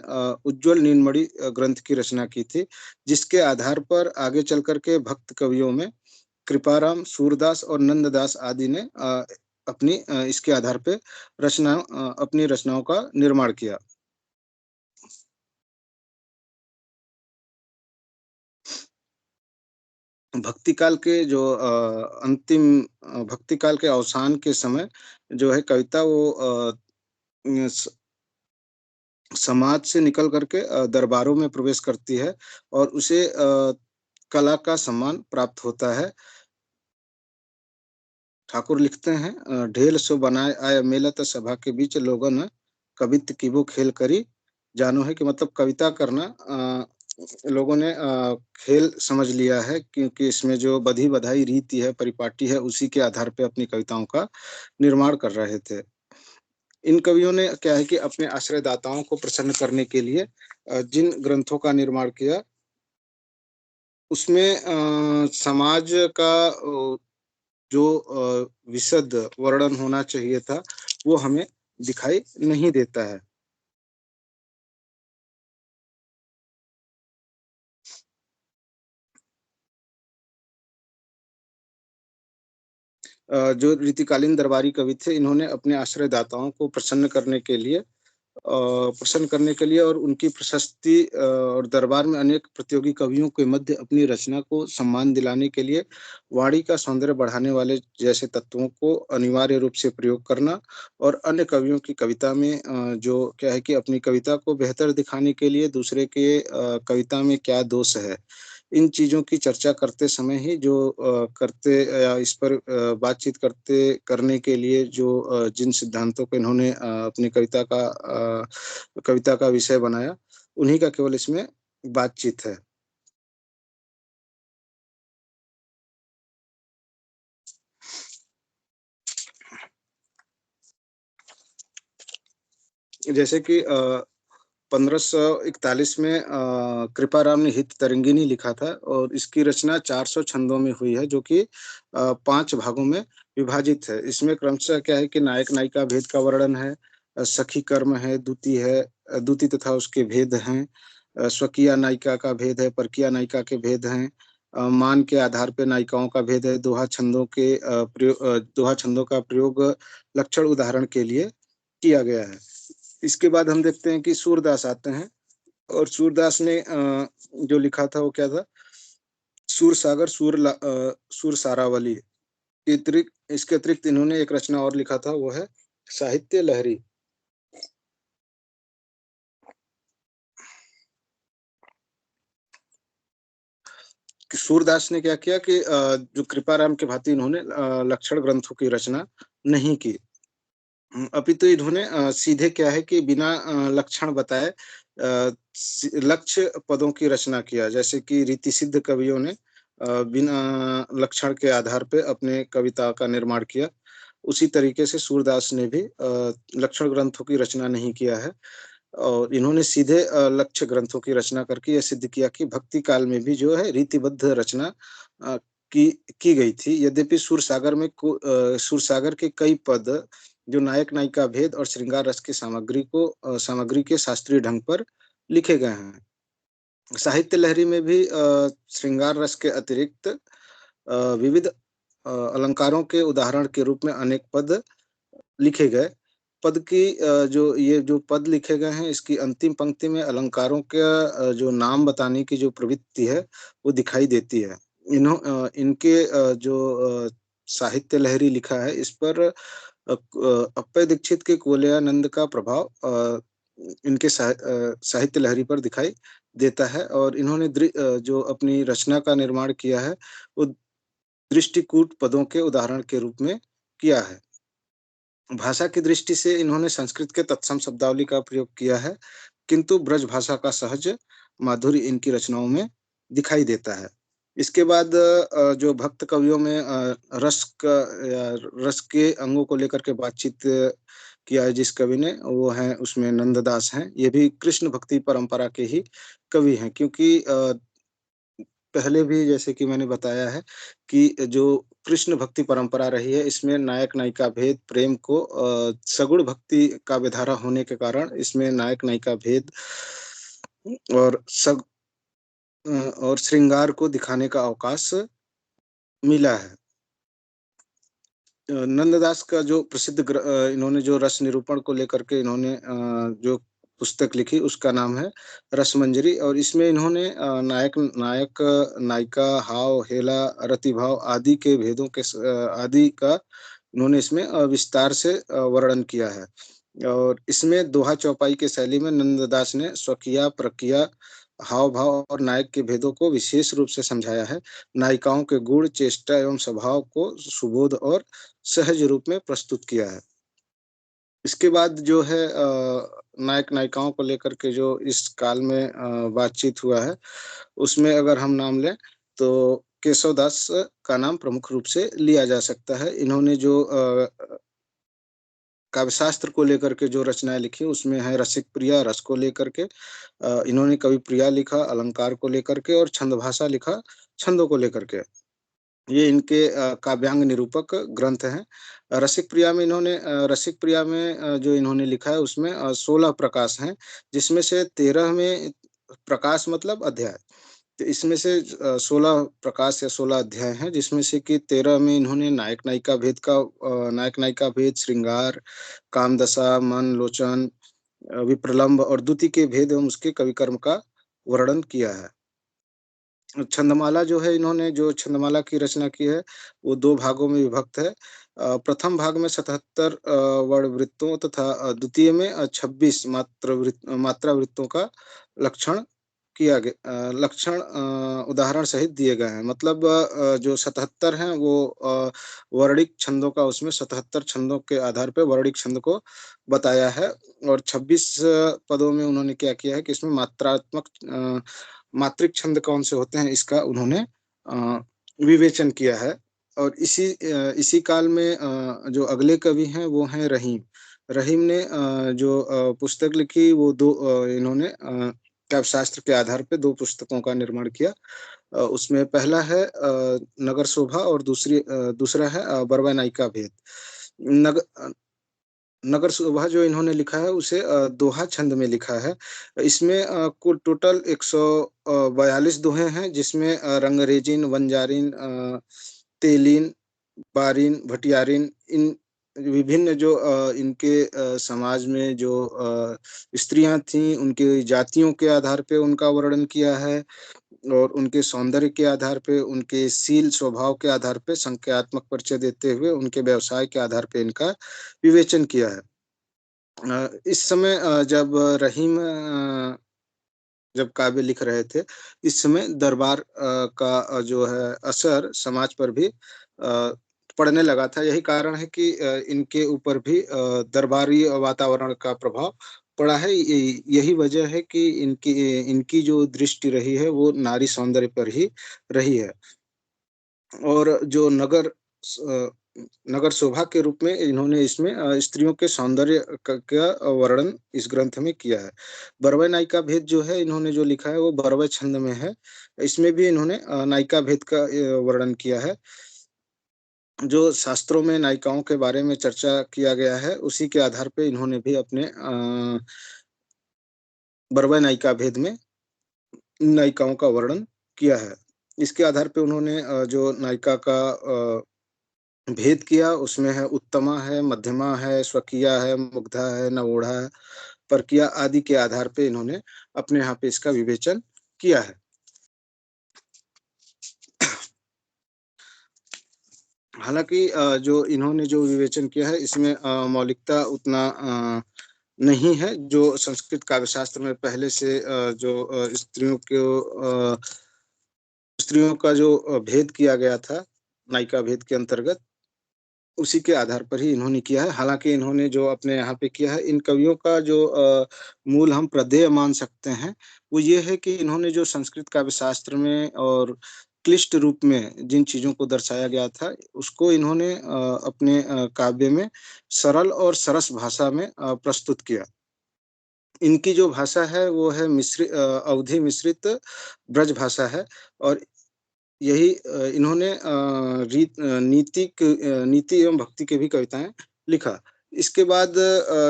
उज्ज्वल नीलमणि ग्रंथ की रचना की थी, जिसके आधार पर आगे चल कर के भक्त कवियों में कृपाराम, सूरदास और नंददास आदि ने इसके आधार पे अपनी रचनाओं का निर्माण किया। भक्ति काल के जो भक्ति काल के अवसान के समय जो है कविता वो समाज से निकल करके दरबारों में प्रवेश करती है और उसे कला का सम्मान प्राप्त होता है। ठाकुर लिखते हैं ढेल सो बनाए आय मेलत सभा के बीच लोगन कवित कीबो खेल करी जानो है कि मतलब कविता करना लोगों ने खेल समझ लिया है क्योंकि इसमें जो बधी बधाई रीति है परिपाटी है उसी के आधार पे अपनी कविताओं का निर्माण कर रहे थे। इन कवियों ने क्या है कि अपने आश्रयदाताओं को प्रसन्न करने के लिए जिन ग्रंथों का निर्माण किया उसमें समाज का जो विशद वर्णन होना चाहिए था वो हमें दिखाई नहीं देता है। जो रीतिकालीन दरबारी कवि थे इन्होंने अपने आश्रयदाताओं को प्रसन्न करने के लिए और उनकी प्रशस्ति और दरबार में अनेक प्रतियोगी कवियों के मध्य अपनी रचना को सम्मान दिलाने के लिए वाणी का सौंदर्य बढ़ाने वाले जैसे तत्वों को अनिवार्य रूप से प्रयोग करना और अन्य कवियों की कविता में जो क्या है कि अपनी कविता को बेहतर दिखाने के लिए दूसरे के कविता में क्या दोष है, इन चीज़ों की चर्चा करते समय ही जो करते या इस पर बातचीत करने के लिए जो जिन सिद्धांतों को इन्होंने अपनी कविता का विषय बनाया, उन्हीं का केवल इसमें बातचीत है। जैसे कि 1541 में कृपाराम ने हिततरंगिणी लिखा था और इसकी रचना 400 छंदों में हुई है जो कि 5 भागों में विभाजित है। इसमें क्रमशः क्या है कि नायक-नायिका भेद का वर्णन है, सखी कर्म है, दूती तथा उसके भेद हैं, स्वकीय नायिका का भेद है, परकीय नायिका के भेद हैं, मान के आधार पे नायिकाओं का भेद है, दोहा छंदों का प्रयोग लक्षण उदाहरण के लिए किया गया है। इसके बाद हम देखते हैं कि सूरदास आते हैं और सूरदास ने जो लिखा था वो क्या था? सूर सारावली। इसके अतिरिक्त इन्होंने एक रचना और लिखा था वो है साहित्य लहरी। सूरदास ने क्या किया कि जो कृपाराम के भांति इन्होंने लक्षण ग्रंथों की रचना नहीं की। अपितु इन्होंने सीधे क्या है कि बिना लक्षण बताए लक्ष्य पदों की रचना किया। जैसे कि रीति सिद्ध कवियों ने बिना लक्षण के आधार पे अपने कविता का निर्माण किया। उसी तरीके से सूरदास ने भी लक्षण ग्रंथों की रचना नहीं किया है और इन्होंने सीधे लक्ष्य ग्रंथों की रचना करके यह सिद्ध किया कि भक्ति काल में भी जो है रीतिबद्ध रचना अ, की की गई थी। यद्यपि सूरसागर के कई पद जो नायक-नायिका भेद और श्रृंगार रस की सामग्री के शास्त्रीय ढंग पर लिखे गए हैं। साहित्य लहरी में भी श्रृंगार रस के अतिरिक्त विविध अलंकारों के उदाहरण के रूप में अनेक पद लिखे गए। पद की जो ये जो पद लिखे गए हैं, इसकी अंतिम पंक्ति में अलंकारों का जो नाम बताने की जो प्रवृत्ति है, वो दिखाई देती है। इनके जो साहित्य लहरी लिखा है, इस पर अप्पय दीक्षित के कुवलयानंद का प्रभाव इनके साहित्य लहरी पर दिखाई देता है और इन्होंने जो अपनी रचना का निर्माण किया है, वो दृष्टिकूट पदों के उदाहरण के रूप में किया है। भाषा की दृष्टि से इन्होंने संस्कृत के तत्सम शब्दावली का प्रयोग किया है, किंतु ब्रज भाषा का सहज माधुर्य इनकी रचनाओं में दिखाई देता है। इसके बाद जो भक्त कवियों में रस के अंगों को लेकर के बातचीत किया है जिस कवि ने, वो हैं उसमें नंददास हैं। ये भी कृष्ण भक्ति परंपरा के ही कवि हैं, क्योंकि पहले भी जैसे कि मैंने बताया है कि जो कृष्ण भक्ति परंपरा रही है, इसमें नायक-नायिका भेद, प्रेम को सगुण भक्ति का विधारा होने के कारण इसमें नायक-नायिका भेद और और श्रृंगार को दिखाने का अवकाश मिला है। नंददास का जो प्रसिद्ध इन्होंने जो रस निरूपण को लेकर के इन्होंने जो पुस्तक लिखी, उसका नाम है रसमंजरी और इसमें इन्होंने नायक, नायिका, हाव, हेला, रतिभाव आदि के भेदों के आदि का इन्होंने इसमें विस्तार से वर्णन किया है। और इसमें दोहा चौपाई की शैली में नंददास ने स्वकीय, परकीय, हाव-भाव और नायक के भेदों को विशेष रूप से समझाया है। नायिकाओं के गुण, चेष्टा एवं स्वभाव को सुबोध और सहज रूप में प्रस्तुत किया है। इसके बाद जो है नायक-नायिकाओं को लेकर के जो इस काल में बातचीत हुआ है, उसमें अगर हम नाम लें, तो केशव दास का नाम प्रमुख रूप से लिया जा सकता है। इन्होंने जो काव्यशास्त्र को लेकर के जो रचनाएँ लिखी, उसमें है रसिक प्रिया, रस को लेकर के इन्होंने कवि प्रिया लिखा, अलंकार को लेकर के और छंदभाषा लिखा, छंदों को लेकर के। ये इनके काव्यांग निरूपक ग्रंथ हैं। रसिक प्रिया में जो इन्होंने लिखा है उसमें 16 प्रकाश हैं, जिसमें से 13 में प्रकाश मतलब अध्याय। तो इसमें से 16 प्रकाश या 16 अध्याय हैं, जिसमें से कि 13 में इन्होंने नायक-नायिका भेद, श्रृंगार, कामदशा, मन, लोचन, विप्रलंब और द्युति के भेद एवं उसके कवि कर्म का वर्णन किया है। छंदमाला जो है, इन्होंने जो छंदमाला की रचना की है, वो 2 भागों में विभक्त है। प्रथम भाग में 77 वर्ण वृत्तों तथा द्वितीय में 26 मात्रा वृत्तों का लक्षण लक्षण उदाहरण सहित दिए गए हैं। मतलब जो 77 हैं वो वर्णिक छंदों का, उसमें 77 छंदों के आधार पे वर्णिक छंद को बताया है और 26 पदों में उन्होंने क्या किया है कि इसमें मात्रिक छंद कौन से होते हैं, इसका उन्होंने विवेचन किया है। और इसी काल में जो अगले कवि हैं वो हैं रहीम। रहीम ने जो पुस्तक लिखी, वो इन्होंने काव्यशास्त्र के आधार पे 2 पुस्तकों का निर्माण किया। उसमें पहला है नगर शोभा और दूसरा है बरवा नायिका भेद। नग नगर शोभा जो इन्होंने लिखा है, उसे दोहा छंद में लिखा है। इसमें कुल टोटल 142 दोहे हैं, जिसमें रंगरेजिन, वंजारिन, तेलीन, बारिन, भटियारिन, इन विभिन्न जो इनके समाज में जो स्त्रियाँ थीं, उनकी जातियों के आधार पे उनका वर्णन किया है और उनके सौंदर्य के आधार पे, उनके शील स्वभाव के आधार पे संज्ञात्मक परिचय देते हुए उनके व्यवसाय के आधार पे इनका विवेचन किया है। इस समय जब काव्य लिख रहे थे, इस समय दरबार का जो है असर समाज पर भी पड़ने लगा था। यही कारण है कि इनके ऊपर भी दरबारी वातावरण का प्रभाव पड़ा है। यही वजह है कि इनकी इनकी जो दृष्टि रही है, वो नारी सौंदर्य पर ही रही है। और जो नगर शोभा के रूप में इन्होंने इसमें स्त्रियों के सौंदर्य का वर्णन इस ग्रंथ में किया है। बरवै नायिका भेद जो है, इन्होंने जो लिखा है वो बरवै छंद में है। इसमें भी इन्होंने नायिका भेद का वर्णन किया है। जो शास्त्रों में नायिकाओं के बारे में चर्चा किया गया है, उसी के आधार पे इन्होंने भी अपने बरवै नायिका भेद में नायिकाओं का वर्णन किया है। इसके आधार पे उन्होंने जो नायिका का भेद किया, उसमें है उत्तमा है, मध्यमा है, स्वकीया है, मुग्धा है, नवोढ़ा है, परकिया आदि के आधार पे इन्होंने अपने यहाँ पे इसका विवेचन किया है। हालाँकि जो इन्होंने जो विवेचन किया है इसमें मौलिकता उतना नहीं है, जो संस्कृत काव्य शास्त्र में पहले से जो स्त्रियों का जो भेद किया गया था, नायिका भेद के अंतर्गत, उसी के आधार पर ही इन्होंने किया है। हालाँकि इन्होंने जो अपने यहाँ पे किया है, इन कवियों का जो मूल हम प्रत्यय मान सकते हैं, वो ये है कि इन्होंने जो संस्कृत काव्य शास्त्र में और क्लिष्ट रूप में जिन चीज़ों को दर्शाया गया था, उसको इन्होंने अपने काव्य में सरल और सरस भाषा में प्रस्तुत किया। इनकी जो भाषा है, वो है अवधी मिश्रित ब्रज भाषा है और यही इन्होंने नीति एवं भक्ति की भी कविताएँ लिखा। इसके बाद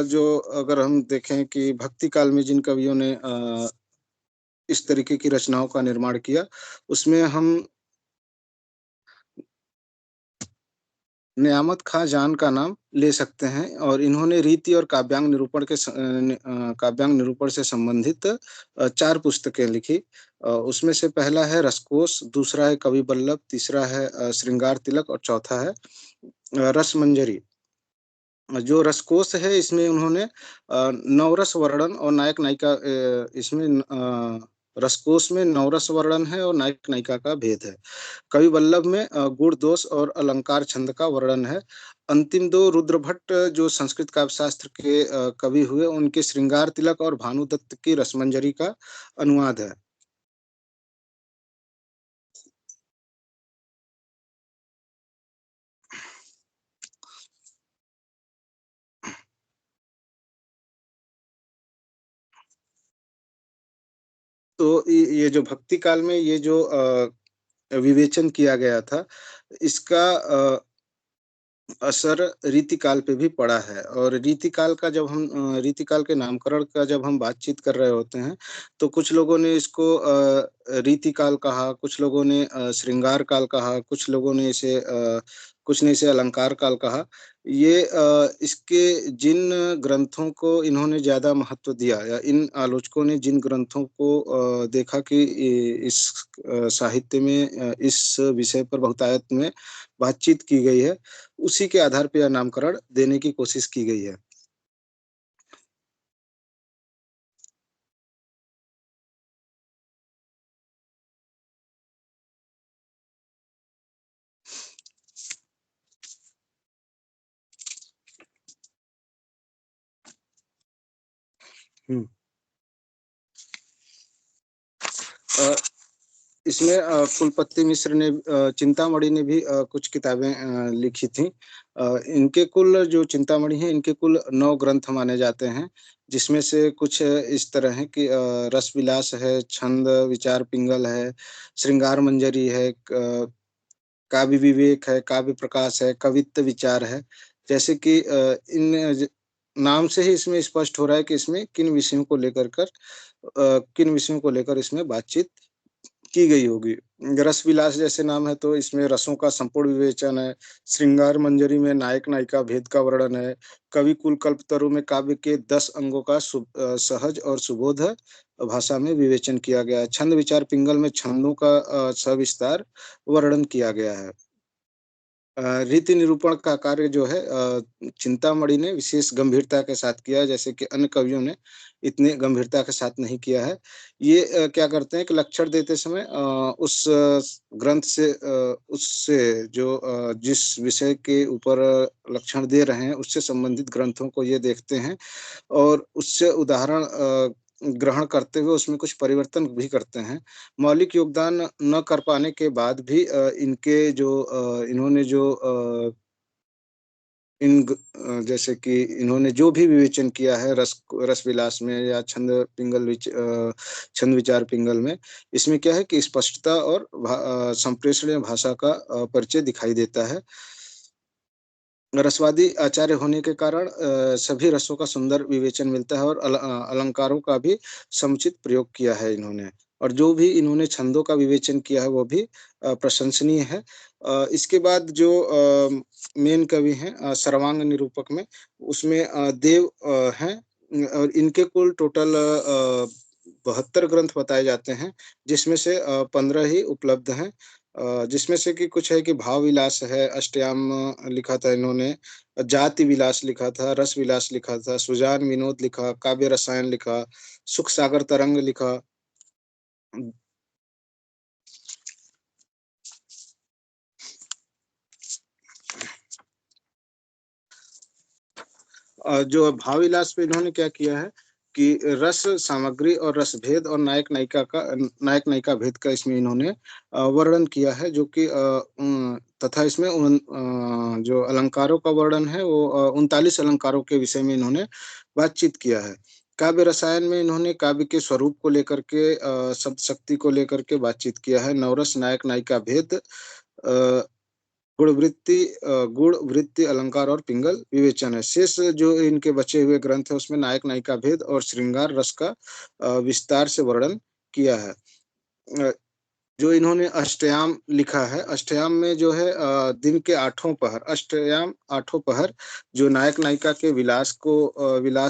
जो अगर हम देखें कि भक्ति काल में जिन कवियों ने इस तरीके की रचनाओं का निर्माण किया, उसमें हम नियामत खां जान का नाम ले सकते हैं और इन्होंने रीति और काव्यांग निरूपण से संबंधित 4 पुस्तकें लिखी। उसमें से पहला है रसकोश, दूसरा है कवि वल्लभ, तीसरा है श्रृंगार तिलक और चौथा है रसमंजरी। जो रसकोश है इसमें उन्होंने नवरस वर्णन और नायक-नायिका रसकोश में नवरस वर्णन है और नायक-नायिका का भेद है। कवि वल्लभ में गुण दोष और अलंकार छंद का वर्णन है। अंतिम 2 रुद्रभट्ट जो संस्कृत काव्य शास्त्र के कवि हुए, उनके श्रृंगार तिलक और भानुदत्त की रसमंजरी का अनुवाद है। तो ये जो भक्ति काल में ये जो विवेचन किया गया था, इसका असर रीतिकाल पे भी पड़ा है और रीतिकाल के नामकरण का जब हम बातचीत कर रहे होते हैं, तो कुछ लोगों ने इसको रीतिकाल कहा, कुछ लोगों ने श्रृंगार काल कहा, कुछ ने इसे अलंकार काल कहा। ये इसके जिन ग्रंथों को इन्होंने ज़्यादा महत्व दिया या इन आलोचकों ने जिन ग्रंथों को देखा कि इस साहित्य में इस विषय पर बहुतायत में बातचीत की गई है, उसी के आधार पे यह नामकरण देने की कोशिश की गई है। हुँ। अ, इसमें कुलपति मिश्र ने चिंतामणि ने भी कुछ किताबें लिखी थीं। इनके कुल जो चिंतामणि है, इनके कुल 9 ग्रंथ माने जाते हैं, जिसमें से कुछ इस तरह हैं कि रसविलास है, छंद विचार पिंगल है, श्रृंगार मंजरी है, काव्य विवेक है, काव्य प्रकाश है, कवित्त विचार है। जैसे कि इन ज नाम से ही इसमें स्पष्ट हो रहा है कि इसमें किन विषयों को लेकर इसमें बातचीत की गई होगी। रसविलास जैसे नाम है तो इसमें रसों का संपूर्ण विवेचन है, श्रृंगार मंजरी में नायक-नायिका भेद का वर्णन है, कविकुल कल्पतरु में काव्य के 10 अंगों का सहज और सुबोध भाषा में विवेचन किया गया है। छंद विचार पिंगल में छंदों का सविस्तार वर्णन किया गया है। रीति निरूपण का कार्य जो है चिंतामणि ने विशेष गंभीरता के साथ किया है, जैसे कि अन्य कवियों ने इतने गंभीरता के साथ नहीं किया है। ये क्या करते हैं कि लक्षण देते समय उस ग्रंथ से उससे जो जिस विषय के ऊपर लक्षण दे रहे हैं, उससे संबंधित ग्रंथों को ये देखते हैं और उससे उदाहरण ग्रहण करते हुए उसमें कुछ परिवर्तन भी करते हैं। मौलिक योगदान न कर पाने के बाद भी इन्होंने जो जैसे कि इन्होंने जो भी विवेचन किया है रसविलास में या छंद विचार पिंगल में, इसमें क्या है कि स्पष्टता और संप्रेषणीय भाषा का परिचय दिखाई देता है। रसवादी आचार्य होने के कारण सभी रसों का सुंदर विवेचन मिलता है और अलंकारों का भी समुचित प्रयोग किया है इन्होंने। और जो भी इन्होंने छंदों का विवेचन किया है वो भी प्रशंसनीय है। इसके बाद जो मेन कवि हैं सर्वांग निरूपक में, उसमें देव हैं और इनके कुल टोटल 72 ग्रंथ बताए जाते हैं, जिसमें से 15 ही उपलब्ध हैं। जिसमें से कि कुछ है कि भाव विलास है, अष्टयाम लिखा था इन्होंने, जाति विलास लिखा था, रस विलास लिखा था, सुजान विनोद लिखा, काव्य रसायन लिखा, सुख सागर तरंग लिखा। जो भाव विलास पे इन्होंने क्या किया है कि रस सामग्री और रस भेद और नायक नायिका भेद का इसमें इन्होंने वर्णन किया है, जो कि तथा इसमें जो अलंकारों का वर्णन है वो 39 अलंकारों के विषय में इन्होंने बातचीत किया है। काव्य रसायन में इन्होंने काव्य के स्वरूप को लेकर के, शब्द शक्ति को लेकर के बातचीत किया है। नवरस नायक नायिका भेद, गुण वृत्ति अलंकार और पिंगल विवेचन है। शेष जो इनके बचे हुए ग्रंथ है उसमें नायक नायिका भेद और श्रृंगार रस का विस्तार से वर्णन किया है। जो इन्होंने अष्टयाम लिखा है, अष्टयाम में जो है दिन के आठों पहर, अष्टयाम आठों पहर, जो नायक नायिका के विलास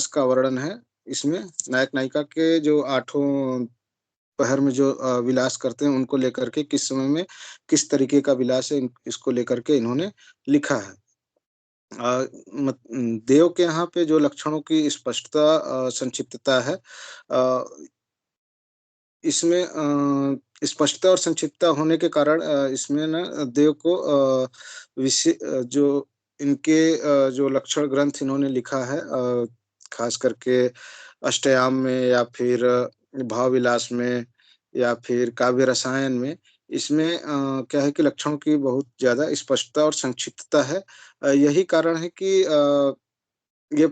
का वर्णन है। इसमें नायक नायिका के जो आठों पहर में जो विलास करते हैं उनको लेकर के किस समय में किस तरीके का विलास है, इसको लेकर के इन्होंने लिखा है। देव के यहाँ पे जो लक्षणों की स्पष्टता, संक्षिप्तता है, इसमें स्पष्टता और संक्षिप्तता होने के कारण इसमें ना देव को जो इनके जो लक्षण ग्रंथ इन्होंने लिखा है, खास करके अष्टयाम में या फिर भाव विलास में या फिर काव्य रसायन में, इसमें क्या है कि लक्षणों की बहुत ज्यादा स्पष्टता और संक्षिप्तता है। यही कारण है कि ये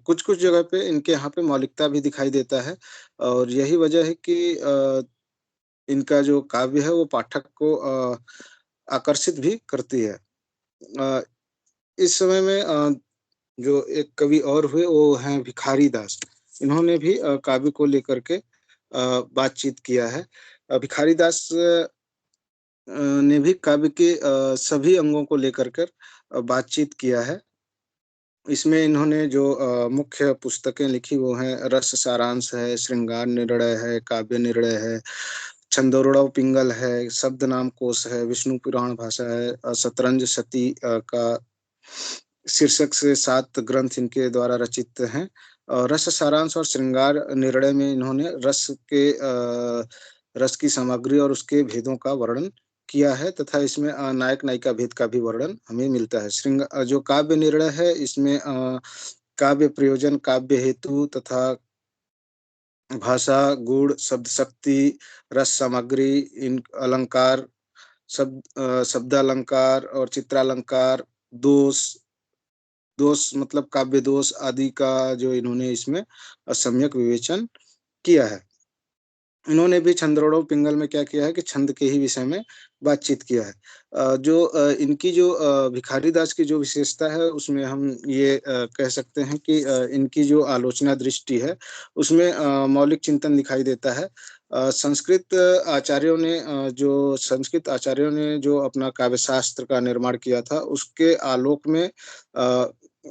कुछ कुछ जगह पे इनके यहाँ पे मौलिकता भी दिखाई देता है, और यही वजह है कि इनका जो काव्य है वो पाठक को आकर्षित भी करती है। अ, इस समय में जो एक कवि और हुए वो हैं भिखारी दास। इन्होंने भी काव्य को लेकर के बातचीत किया है। भिखारी दास ने भी काव्य के सभी अंगों को लेकर कर बातचीत किया है। इसमें इन्होंने जो मुख्य पुस्तकें लिखी वो हैं रस सारांश है, श्रृंगार निर्णय है, काव्य निर्णय है, छंदोरुड़व पिंगल है, शब्द नाम कोश है, विष्णु पुराण भाषा है, शतरंज सती का शीर्षक से 7 ग्रंथ इनके द्वारा रचित हैं। रस सारांश और श्रृंगार निर्णय में इन्होंने रस की सामग्री और उसके भेदों का वर्णन किया है, तथा इसमें नायक नायिका भेद का भी वर्णन हमें मिलता है। जो काव्य निर्णय है इसमें काव्य प्रयोजन, काव्य हेतु तथा भाषा, गुण, शब्द शक्ति, रस सामग्री, इन अलंकार, शब्दालंकार और चित्रालंकार, दोष, दोष मतलब काव्य दोष आदि का जो इन्होंने इसमें सम्यक विवेचन किया है। इन्होंने भी छंदोड़व पिंगल में क्या किया है कि छंद के ही विषय में बातचीत किया है। इनकी जो भिखारी दास की जो विशेषता है उसमें हम ये कह सकते हैं कि इनकी जो आलोचना दृष्टि है उसमें मौलिक चिंतन दिखाई देता है। संस्कृत आचार्यों ने जो अपना काव्य शास्त्र का निर्माण किया था उसके आलोक में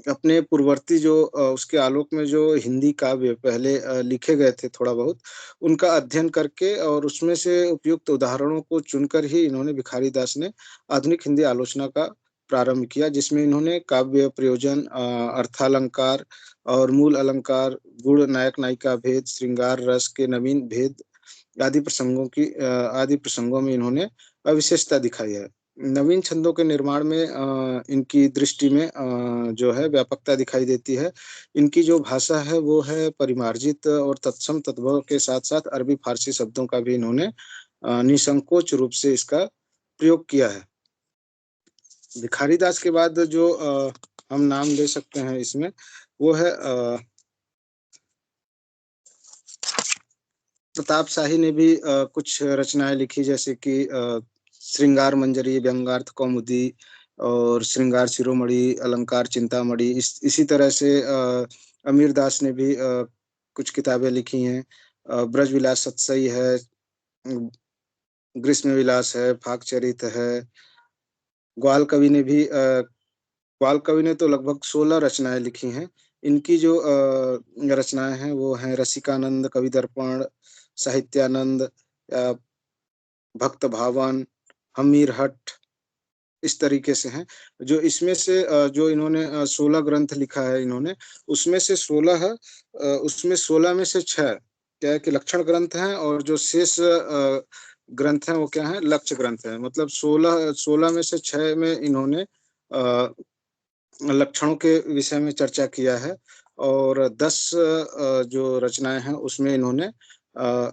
अपने पूर्ववर्ती जो उसके आलोक में जो हिंदी काव्य पहले लिखे गए थे थोड़ा बहुत, उनका अध्ययन करके और उसमें से उपयुक्त उदाहरणों को चुनकर ही इन्होंने भिखारी दास ने आधुनिक हिंदी आलोचना का प्रारंभ किया, जिसमें इन्होंने काव्य प्रयोजन, अर्थालंकार और मूल अलंकार, गुण नायक नायिका भेद, श्रृंगार रस के नवीन भेद आदि प्रसंगों में इन्होंने विशेषता दिखाई है। नवीन छंदों के निर्माण में इनकी दृष्टि में जो है व्यापकता दिखाई देती है। इनकी जो भाषा है वो है परिमार्जित और तत्सम तद्भव के साथ साथ अरबी फारसी शब्दों का भी इन्होंने निसंकोच रूप से इसका प्रयोग किया है। भिखारी दास के बाद जो हम नाम ले सकते हैं इसमें वो है प्रताप शाही ने भी कुछ रचनाएं लिखी, जैसे कि श्रृंगार मंजरी, व्यंगार्थ कौमुदी और श्रृंगार शिरोमणि, अलंकार चिंतामणि। इसी तरह से अमीर दास ने भी कुछ किताबें लिखी हैं। ब्रज विलास सतसई है, ग्रीष्म विलास है, फाकचरित है। ग्वाल कवि ने भी ग्वाल कवि ने तो लगभग 16 रचनाएँ लिखी हैं। इनकी जो रचनाएँ हैं वो हैं रसिकानंद, कवि दर्पण, साहित्यानंद, भक्त भावन, हमीर हठ, इस तरीके से हैं। जो इसमें से जो इन्होंने 16 ग्रंथ लिखा है इन्होंने, उसमें से 16 उसमें 16 में से 6 क्या है कि लक्षण ग्रंथ हैं, और जो शेष ग्रंथ हैं वो क्या हैं, लक्ष्य ग्रंथ हैं। मतलब 16 में से 6 में इन्होंने लक्षणों के विषय में चर्चा किया है, और 10 जो रचनाएँ हैं उसमें इन्होंने अ,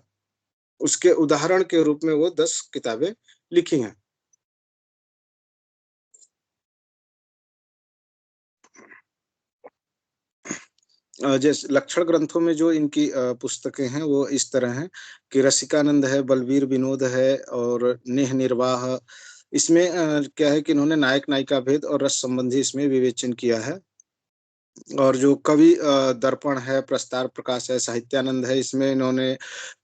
उसके उदाहरण के रूप में वो 10 किताबें लिखी हैं। जैसे लक्षण ग्रंथों में जो इनकी पुस्तकें हैं वो इस तरह हैं कि रसिकानंद है, बलवीर विनोद है, और नेह निर्वाह। इसमें क्या है कि इन्होंने नायक नायिका भेद और रस संबंधी इसमें विवेचन किया है। और जो कवि दर्पण है, प्रस्तार प्रकाश है, साहित्यानंद है, इसमें इन्होंने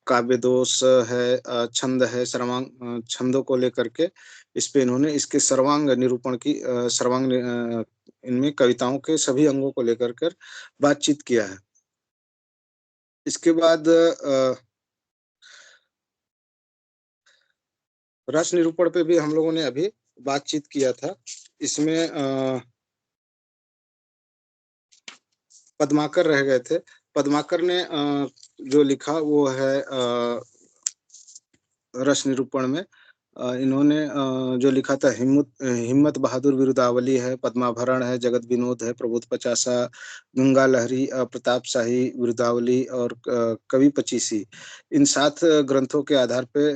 काव्य दोष है, छंद है, छंदों को लेकर के इस पे इन्होंने इसके सर्वांग निरूपण की इनमें कविताओं के सभी अंगों को लेकर कर बातचीत किया है। इसके बाद रस निरूपण पे भी हम लोगों ने अभी बातचीत किया था। इसमें पद्माकर रह गए थे। पद्माकर ने जो लिखा वो है रस निरूपण में इन्होंने जो लिखा था, हिम्मत बहादुर बिरुदावली है, पद्माभरण है, जगत विनोद है, प्रबोध पचासा, गंगा लहरी, प्रताप शाही बिरुदावली, और कवि पचीसी। इन 7 ग्रंथों के आधार पे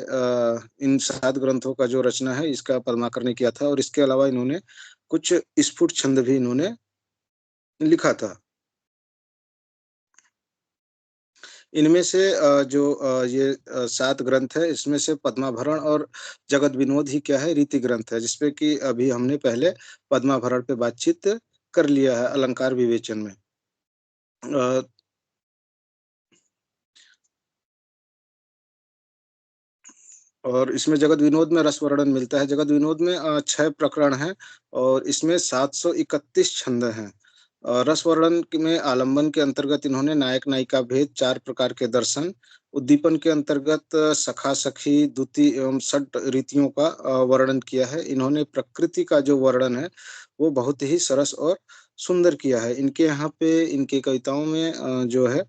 इन 7 ग्रंथों का जो रचना है इसका पद्माकर ने किया था, और इसके अलावा इन्होंने कुछ स्फुट छंद भी इन्होंने लिखा था। इनमें से जो ये 7 ग्रंथ है, इसमें से पद्माभरण और जगत विनोद ही क्या है, रीति ग्रंथ है, जिसपे कि अभी हमने पहले पद्माभरण पे बातचीत कर लिया है अलंकार विवेचन में। अ, और इसमें जगत विनोद में रस वर्णन मिलता है। जगत विनोद में 6 प्रकरण हैं, और इसमें 731 छंद हैं। रस वर्णन में आलंबन के अंतर्गत इन्होंने नायक नायिका भेद, 4 प्रकार के दर्शन, उद्दीपन के अंतर्गत सखा सखी, द्युति एवं षट रीतियों का वर्णन किया है। इन्होंने प्रकृति का जो वर्णन है वो बहुत ही सरस और सुंदर किया है। इनके यहाँ पे इनकी कविताओं में जो है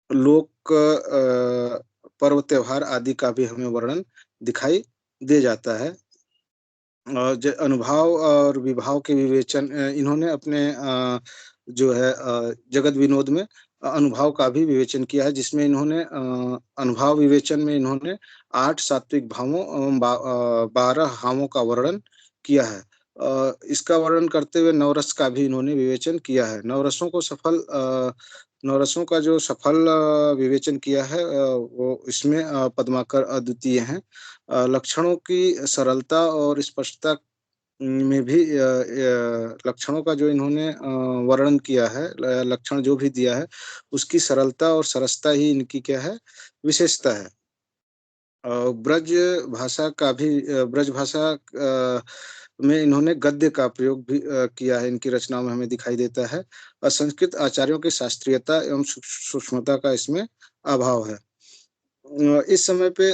लोक पर्व त्योहार आदि का भी हमें वर्णन दिखाई दे जाता है। अनुभाव और विभाव के विवेचन इन्होंने अपने जो है जगत विनोद में अनुभाव का भी विवेचन किया है, जिसमें इन्होंने अनुभाव विवेचन में इन्होंने 8 सात्विक भावों एवं 12 हावों का वर्णन किया है। इसका वर्णन करते हुए नवरस का भी इन्होंने विवेचन किया है। नवरसों का जो सफल विवेचन किया है वो इसमें पद्माकर अद्वितीय हैं। लक्षणों की सरलता और स्पष्टता में भी लक्षणों का जो इन्होंने वर्णन किया है, लक्षण जो भी दिया है, उसकी सरलता और सरसता ही इनकी क्या है, विशेषता है। ब्रज भाषा का भी ब्रज भाषा में इन्होंने गद्य का प्रयोग भी किया है, इनकी रचनाओं में हमें दिखाई देता है। और संस्कृत आचार्यों की शास्त्रीयता एवं सूक्ष्मता का इसमें अभाव है। इस समय पे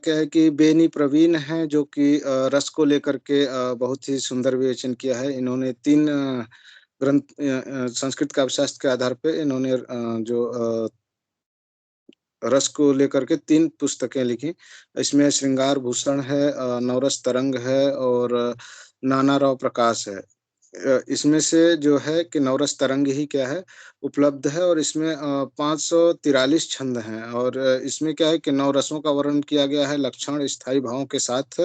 क्या है कि बेनी प्रवीण हैं, जो कि रस को लेकर के बहुत ही सुंदर विवेचन किया है। इन्होंने 3 ग्रंथ संस्कृत काव्यशास्त्र के आधार पे इन्होंने जो रस को लेकर के 3 पुस्तकें लिखी। इसमें श्रृंगार भूषण है, नवरस तरंग है, और नाना राव प्रकाश है। इसमें से जो है कि नवरस तरंग ही क्या है, उपलब्ध है, और इसमें 543 छंद हैं, और इसमें क्या है कि 9 रसों का वर्णन किया गया है, लक्षण स्थायी भावों के साथ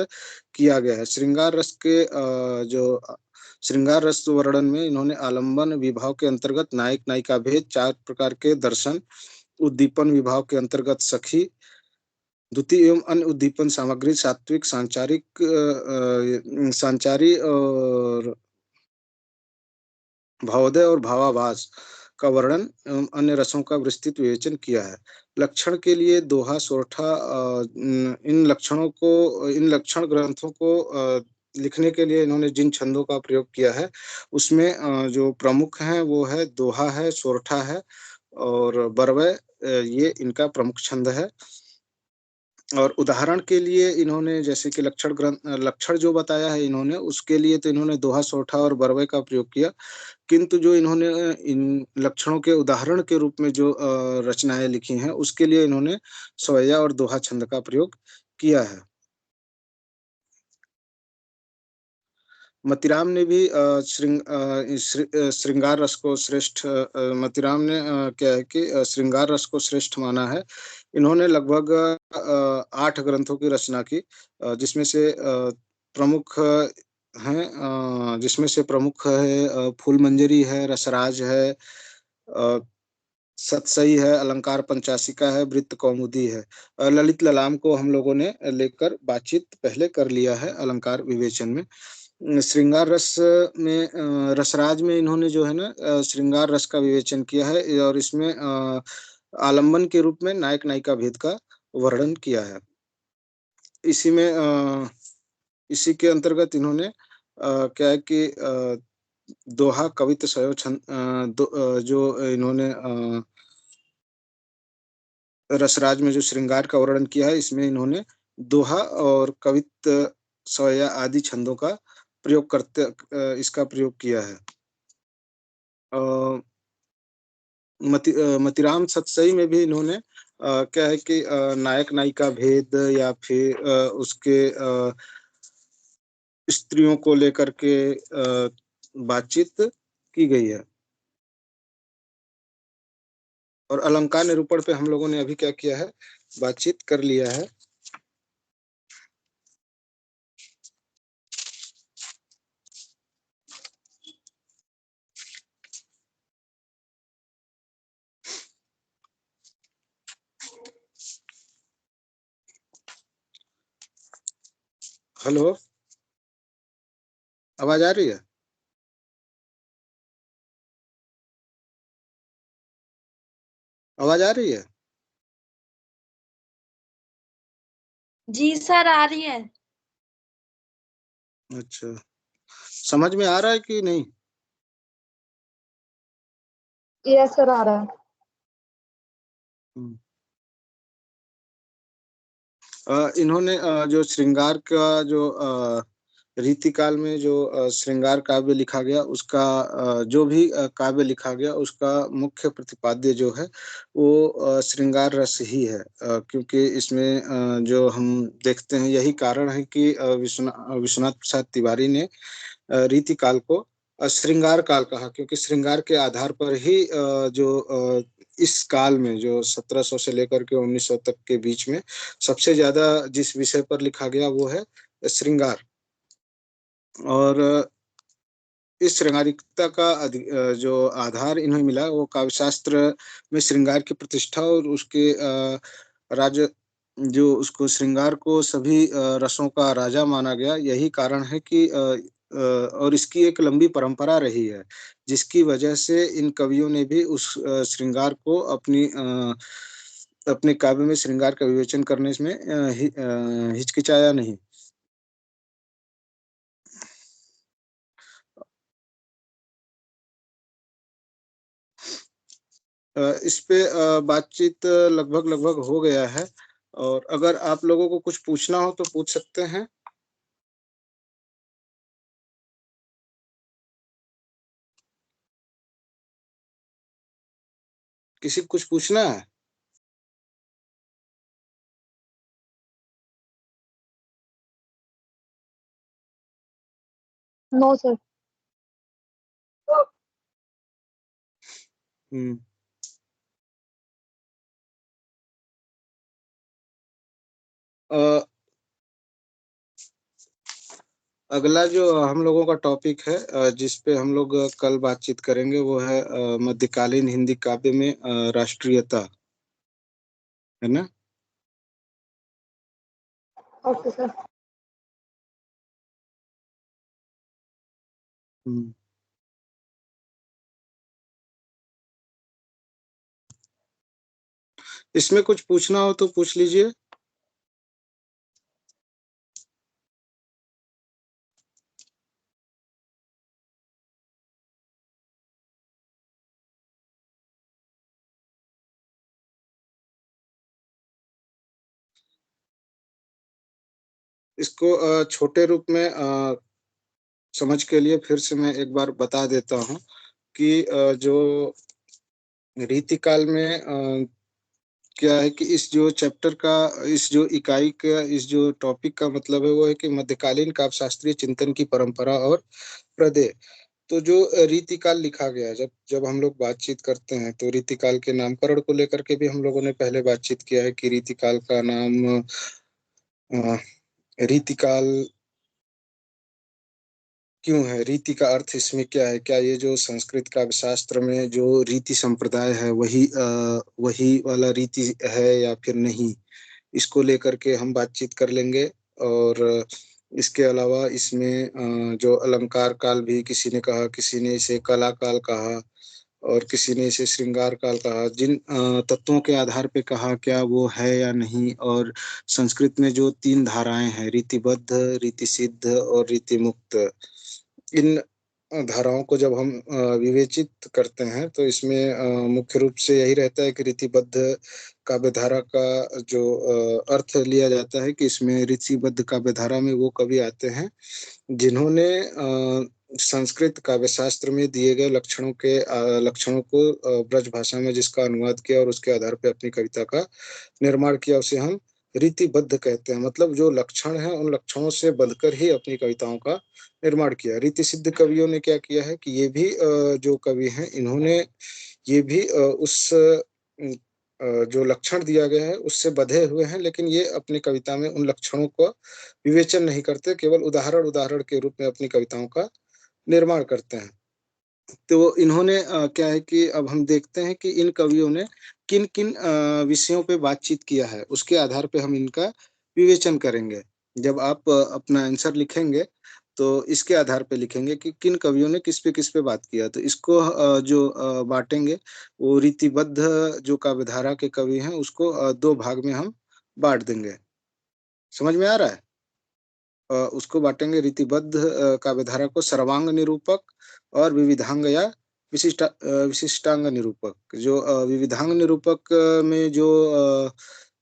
किया गया है। श्रृंगार रस के जो श्रृंगार रस वर्णन में इन्होंने आलंबन विभाव के अंतर्गत नायक नायिका भेद, 4 प्रकार के दर्शन, उद्दीपन विभाव के अंतर्गत सखी, द्युति एवं अन्य उद्दीपन सामग्री, सात्विक, सांचारी और भावोदय और भावाभास, का वर्णन एवं अन्य रसों का विस्तृत विवेचन किया है। लक्षण के लिए दोहा, सोरठा इन लक्षण ग्रंथों को लिखने के लिए इन्होंने जिन छंदों का प्रयोग किया है, उसमें जो प्रमुख हैं वो है दोहा है, सोरठा है और बरवै, ये इनका प्रमुख छंद है। और उदाहरण के लिए इन्होंने जैसे कि लक्षण जो बताया है इन्होंने, उसके लिए तो इन्होंने दोहा, सोरठा और बरवै का प्रयोग किया। किंतु जो इन्होंने इन लक्षणों के उदाहरण के रूप में जो रचनाएँ लिखी हैं, उसके लिए इन्होंने सवैया और दोहा छंद का प्रयोग किया है। मतीराम ने भी श्रृंगार रस को श्रेष्ठ मतीराम ने क्या है कि श्रृंगार रस को श्रेष्ठ माना है। इन्होंने लगभग 8 ग्रंथों की रचना की, जिसमें से प्रमुख जिसमें से प्रमुख है फूलमंजरी है, रसराज है, अ, सतसई है, अलंकार पंचाशिका है, वृत्त कौमुदी है। ललित ललाम को हम लोगों ने लेकर बातचीत पहले कर लिया है अलंकार विवेचन में। श्रृंगार रस में रसराज में इन्होंने जो है ना श्रृंगार रस का विवेचन किया है और इसमें आलंबन के रूप में नायक नायिका भेद का वर्णन किया है। इसी में इसी के अंतर्गत इन्होंने क्या है कि दोहा, कवित्त, सयो छंद जो इन्होंने रसराज में जो श्रृंगार का वर्णन किया है, इसमें इन्होंने दोहा और कवित्त, सवैया आदि छंदों का प्रयोग इसका प्रयोग किया है। अ, मतीराम सतसई में भी इन्होंने क्या है कि नायक नायिका भेद या फिर उसके स्त्रियों को लेकर के बातचीत की गई है। और अलंकार निरूपण पे हम लोगों ने अभी क्या किया है, बातचीत कर लिया है। हेलो, आवाज आ रही है? आवाज आ रही है? जी सर, आ रही है। अच्छा, समझ में आ रहा है कि नहीं? यस सर, आ रहा है। हम्म। इन्होंने जो श्रृंगार का जो रीतिकाल में जो श्रृंगार काव्य लिखा गया, उसका जो भी काव्य लिखा गया, उसका मुख्य प्रतिपाद्य जो है वो श्रृंगार रस ही है। क्योंकि इसमें जो हम देखते हैं, यही कारण है कि विश्वनाथ प्रसाद तिवारी ने रीतिकाल को श्रृंगार काल कहा, क्योंकि श्रृंगार के आधार पर ही जो इस काल में जो 1700 से लेकर के 1900 तक के बीच में सबसे ज्यादा जिस विषय पर लिखा गया वो है श्रृंगार। और इस श्रृंगारिकता का जो आधार इन्हें मिला वो काव्यशास्त्र में श्रृंगार की प्रतिष्ठा और उसके राज जो उसको श्रृंगार को सभी रसों का राजा माना गया, यही कारण है कि और इसकी एक लंबी परंपरा रही है, जिसकी वजह से इन कवियों ने भी उस श्रृंगार को अपने काव्य में श्रृंगार का विवेचन करने में हिचकिचाया नहीं। इस पे बातचीत लगभग लगभग हो गया है, और अगर आप लोगों को कुछ पूछना हो तो पूछ सकते हैं। किसी को कुछ पूछना है? No sir. हम्म। अ, अगला जो हम लोगों का टॉपिक है, जिस पे हम लोग कल बातचीत करेंगे, वो है मध्यकालीन हिंदी काव्य में राष्ट्रीयता, है ना? Okay sir. हम्म। इसमें कुछ पूछना हो तो पूछ लीजिए। इसको छोटे रूप में समझ के लिए फिर से मैं एक बार बता देता हूँ कि जो रीतिकाल में क्या है कि इस जो चैप्टर का, इस जो इकाई का, इस जो टॉपिक का मतलब है वो है कि मध्यकालीन काव्य शास्त्रीय चिंतन की परंपरा और प्रदेय। तो जो रीतिकाल लिखा गया है, जब जब हम लोग बातचीत करते हैं तो रीतिकाल के नामकरण को लेकर के भी हम लोगों ने पहले बातचीत किया है कि रीतिकाल का नाम रीतिकाल क्यों है, रीति का अर्थ इसमें क्या है, क्या ये जो संस्कृत काव्य शास्त्र में जो रीति संप्रदाय है वही वाला रीति है या फिर नहीं, इसको लेकर के हम बातचीत कर लेंगे। और इसके अलावा इसमें जो अलंकार काल भी किसी ने कहा, किसी ने इसे कला काल कहा और किसी ने इसे श्रृंगार काल कहा। जिन तत्वों के आधार पे कहा क्या वो है या नहीं। और संस्कृत में जो तीन धाराएं हैं, रीतिबद्ध, रीति सिद्ध और रीति मुक्त, इन धाराओं को जब हम विवेचित करते हैं तो इसमें मुख्य रूप से यही रहता है कि रीतिबद्ध काव्य धारा का जो अर्थ लिया जाता है कि इसमें रीतिबद्ध काव्य धारा में वो कवि आते हैं जिन्होंने संस्कृत काव्य शास्त्र में दिए गए लक्षणों को ब्रज भाषा में जिसका अनुवाद किया और उसके आधार पर अपनी कविता का निर्माण किया, उसे हम रीतिबद्ध कहते हैं। मतलब जो लक्षण है उन लक्षणों से बंधकर ही अपनी कविताओं का निर्माण किया। रीति सिद्ध कवियों ने क्या किया है कि ये भी जो कवि हैं इन्होंने ये भी जो लक्षण दिया गया है उससे बंधे हुए हैं, लेकिन ये अपनी कविता में उन लक्षणों को विवेचन नहीं करते, केवल उदाहरण उदाहरण के रूप में अपनी कविताओं का निर्माण करते हैं। तो इन्होंने क्या है कि अब हम देखते हैं कि इन कवियों ने किन किन विषयों पे बातचीत किया है, उसके आधार पे हम इनका विवेचन करेंगे। जब आप अपना आंसर लिखेंगे तो इसके आधार पे लिखेंगे कि किन कवियों ने किस पे बात किया। तो इसको जो बांटेंगे वो रीतिबद्ध जो काव्यधारा के कवि हैं उसको दो भाग में हम बांट देंगे। समझ में आ रहा है? उसको बांटेंगे रीतिबद्ध काव्यधारा को सर्वांग निरूपक और विविधांग या विशिष्टांग निरूपक। जो विविधांग निरूपक में जो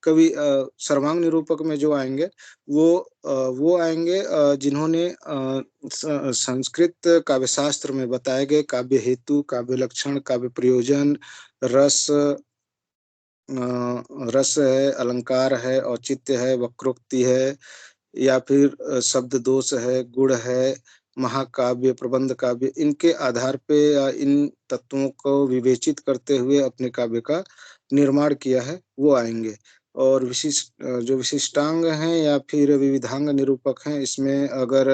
कवि सर्वांग निरूपक में जो आएंगे वो आएंगे जिन्होंने संस्कृत काव्य शास्त्र में बताए गए काव्य हेतु, काव्य लक्षण, काव्य प्रयोजन, रस रस है, अलंकार है, औचित्य है, वक्रोक्ति है या फिर शब्द दोष है, गुण है, महाकाव्य, प्रबंध काव्य, इनके आधार पे या इन तत्वों को विवेचित करते हुए अपने काव्य का निर्माण किया है वो आएंगे। और जो विशिष्टांग हैं या फिर विविधांग निरूपक हैं, इसमें अगर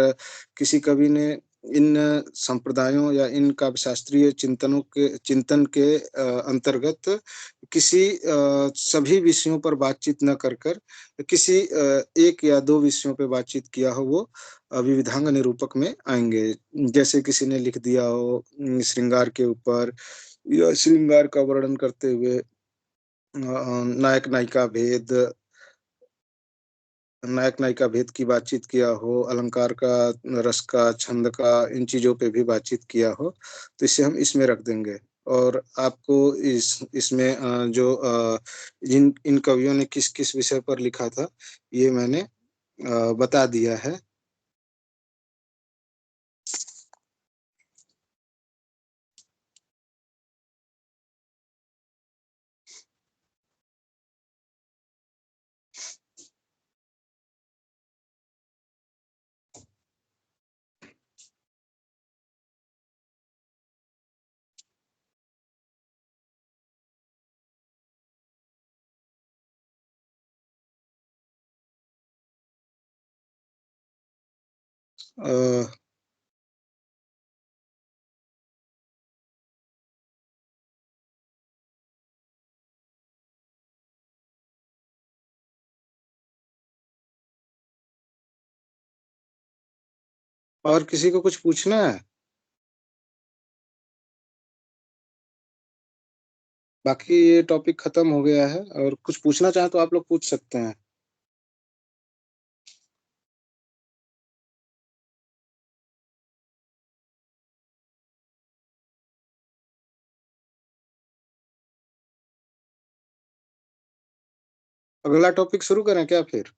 किसी कवि ने इन संप्रदायों या इन काव्य शास्त्रीय चिंतन के अंतर्गत किसी सभी विषयों पर बातचीत न कर कर किसी एक या दो विषयों पे बातचीत किया हो, वो विविधांग निरूपक में आएंगे। जैसे किसी ने लिख दिया हो श्रृंगार के ऊपर या श्रृंगार का वर्णन करते हुए नायक नायिका भेद, नायक नायिका भेद की बातचीत किया हो, अलंकार का, रस का, छंद का, इन चीजों पे भी बातचीत किया हो, तो इसे हम इसमें रख देंगे। और आपको इसमें जो जिन इन कवियों ने किस किस विषय पर लिखा था ये मैंने बता दिया है। अ, और किसी को कुछ पूछना है? बाकी ये टॉपिक खत्म हो गया है, और कुछ पूछना चाहे तो आप लोग पूछ सकते हैं। अगला टॉपिक शुरू करें क्या फिर?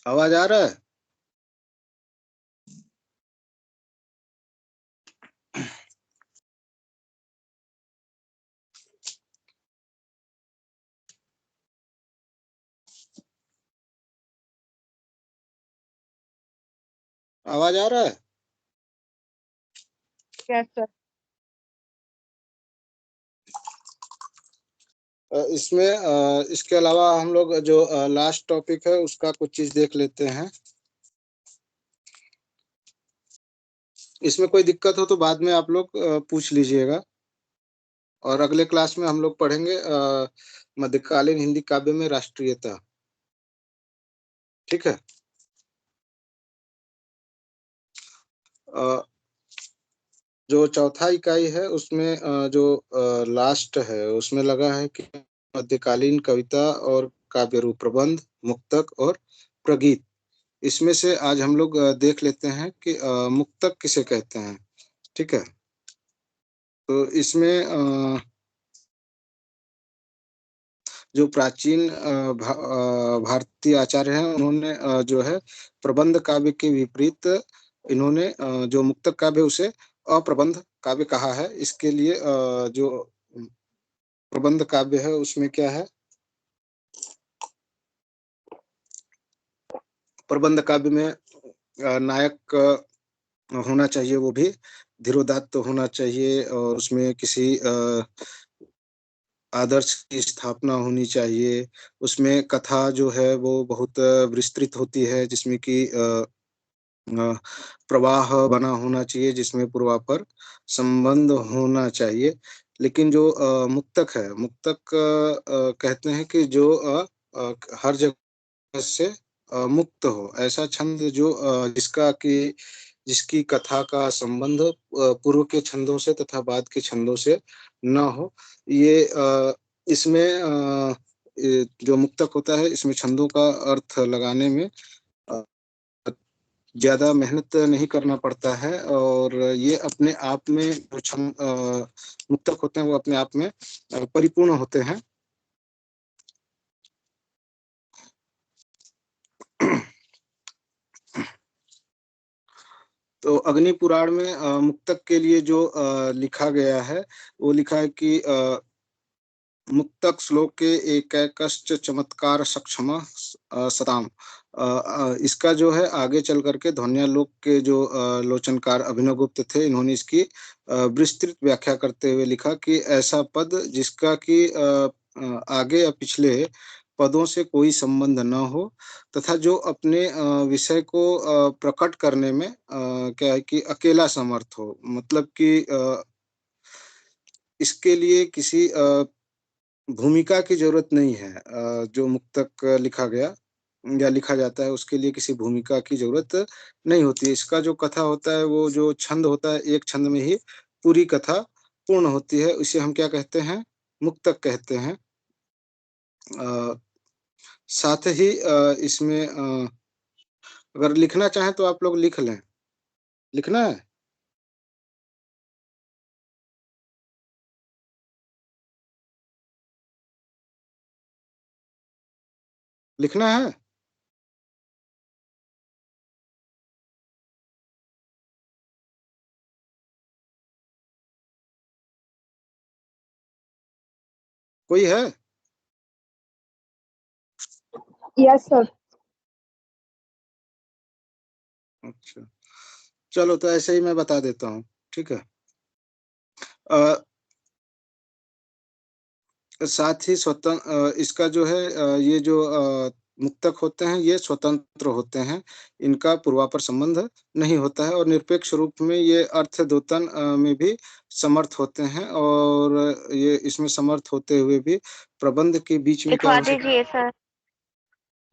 आवाज आ रहा है? आवाज आ रहा है? Yes sir. इसमें इसके अलावा हम लोग जो लास्ट टॉपिक है उसका कुछ चीज देख लेते हैं। इसमें कोई दिक्कत हो तो बाद में आप लोग पूछ लीजिएगा। और अगले क्लास में हम लोग पढ़ेंगे मध्यकालीन हिंदी काव्य में राष्ट्रीयता। ठीक है। अ, जो चौथा इकाई है उसमें जो लास्ट है उसमें लगा है कि मध्यकालीन कविता और काव्य रूप प्रबंध, मुक्तक और प्रगीत। इसमें से आज हम लोग देख लेते हैं कि मुक्तक किसे कहते हैं। ठीक है। तो इसमें जो प्राचीन भारतीय आचार्य हैं उन्होंने जो है प्रबंध काव्य के विपरीत इन्होंने जो मुक्तक काव्य उसे अप्रबंध काव्य कहा है। इसके लिए जो प्रबंध काव्य है उसमें क्या है, प्रबंध काव्य में नायक होना चाहिए, वो भी धीरोदात्त होना चाहिए, और उसमें किसी आदर्श की स्थापना होनी चाहिए। उसमें कथा जो है वो बहुत विस्तृत होती है, जिसमें कि प्रवाह बना होना चाहिए, जिसमें पूर्वापर संबंध होना चाहिए। लेकिन जो मुक्तक है, मुक्तक कहते हैं कि जो हर जगह से मुक्त हो, ऐसा छंद जो जिसकी कथा का संबंध पूर्व के छंदों से तथा बाद के छंदों से न हो। ये इसमें जो मुक्तक होता है इसमें छंदों का अर्थ लगाने में ज्यादा मेहनत नहीं करना पड़ता है, और ये अपने आप में जो छंद मुक्तक होते हैं वो अपने आप में परिपूर्ण होते हैं। तो अग्नि पुराण में मुक्तक के लिए जो लिखा गया है वो लिखा है कि मुक्तक श्लोके एकैकश्च चमत्कार सक्षम सताम। इसका जो है आगे चल करके ध्वन्यालोक के जो लोचनकार अभिनव गुप्त थे, इन्होंने इसकी विस्तृत व्याख्या करते हुए लिखा कि ऐसा पद जिसका कि आगे या पिछले पदों से कोई संबंध न हो, तथा जो अपने विषय को प्रकट करने में क्या है कि अकेला समर्थ हो। मतलब कि इसके लिए किसी भूमिका की जरूरत नहीं है। जो मुक्तक लिखा गया या लिखा जाता है उसके लिए किसी भूमिका की जरूरत नहीं होती है। इसका जो कथा होता है, वो जो छंद होता है, एक छंद में ही पूरी कथा पूर्ण होती है। इसे हम क्या कहते हैं? मुक्तक कहते हैं। साथ ही इसमें अगर लिखना चाहें तो आप लोग लिख लें। लिखना है? लिखना है? कोई है? Yes sir. अच्छा, चलो तो ऐसे ही मैं बता देता हूँ। ठीक है। साथ ही स्वतंत्र इसका जो है ये जो मुक्तक होते हैं ये स्वतंत्र होते हैं। इनका पूर्वापर संबंध नहीं होता है, और निरपेक्ष रूप में ये अर्थ द्योतन में भी समर्थ होते हैं। और ये इसमें समर्थ होते हुए भी प्रबंध के बीच में क्या लिखवा हो सकता दीजिए सर।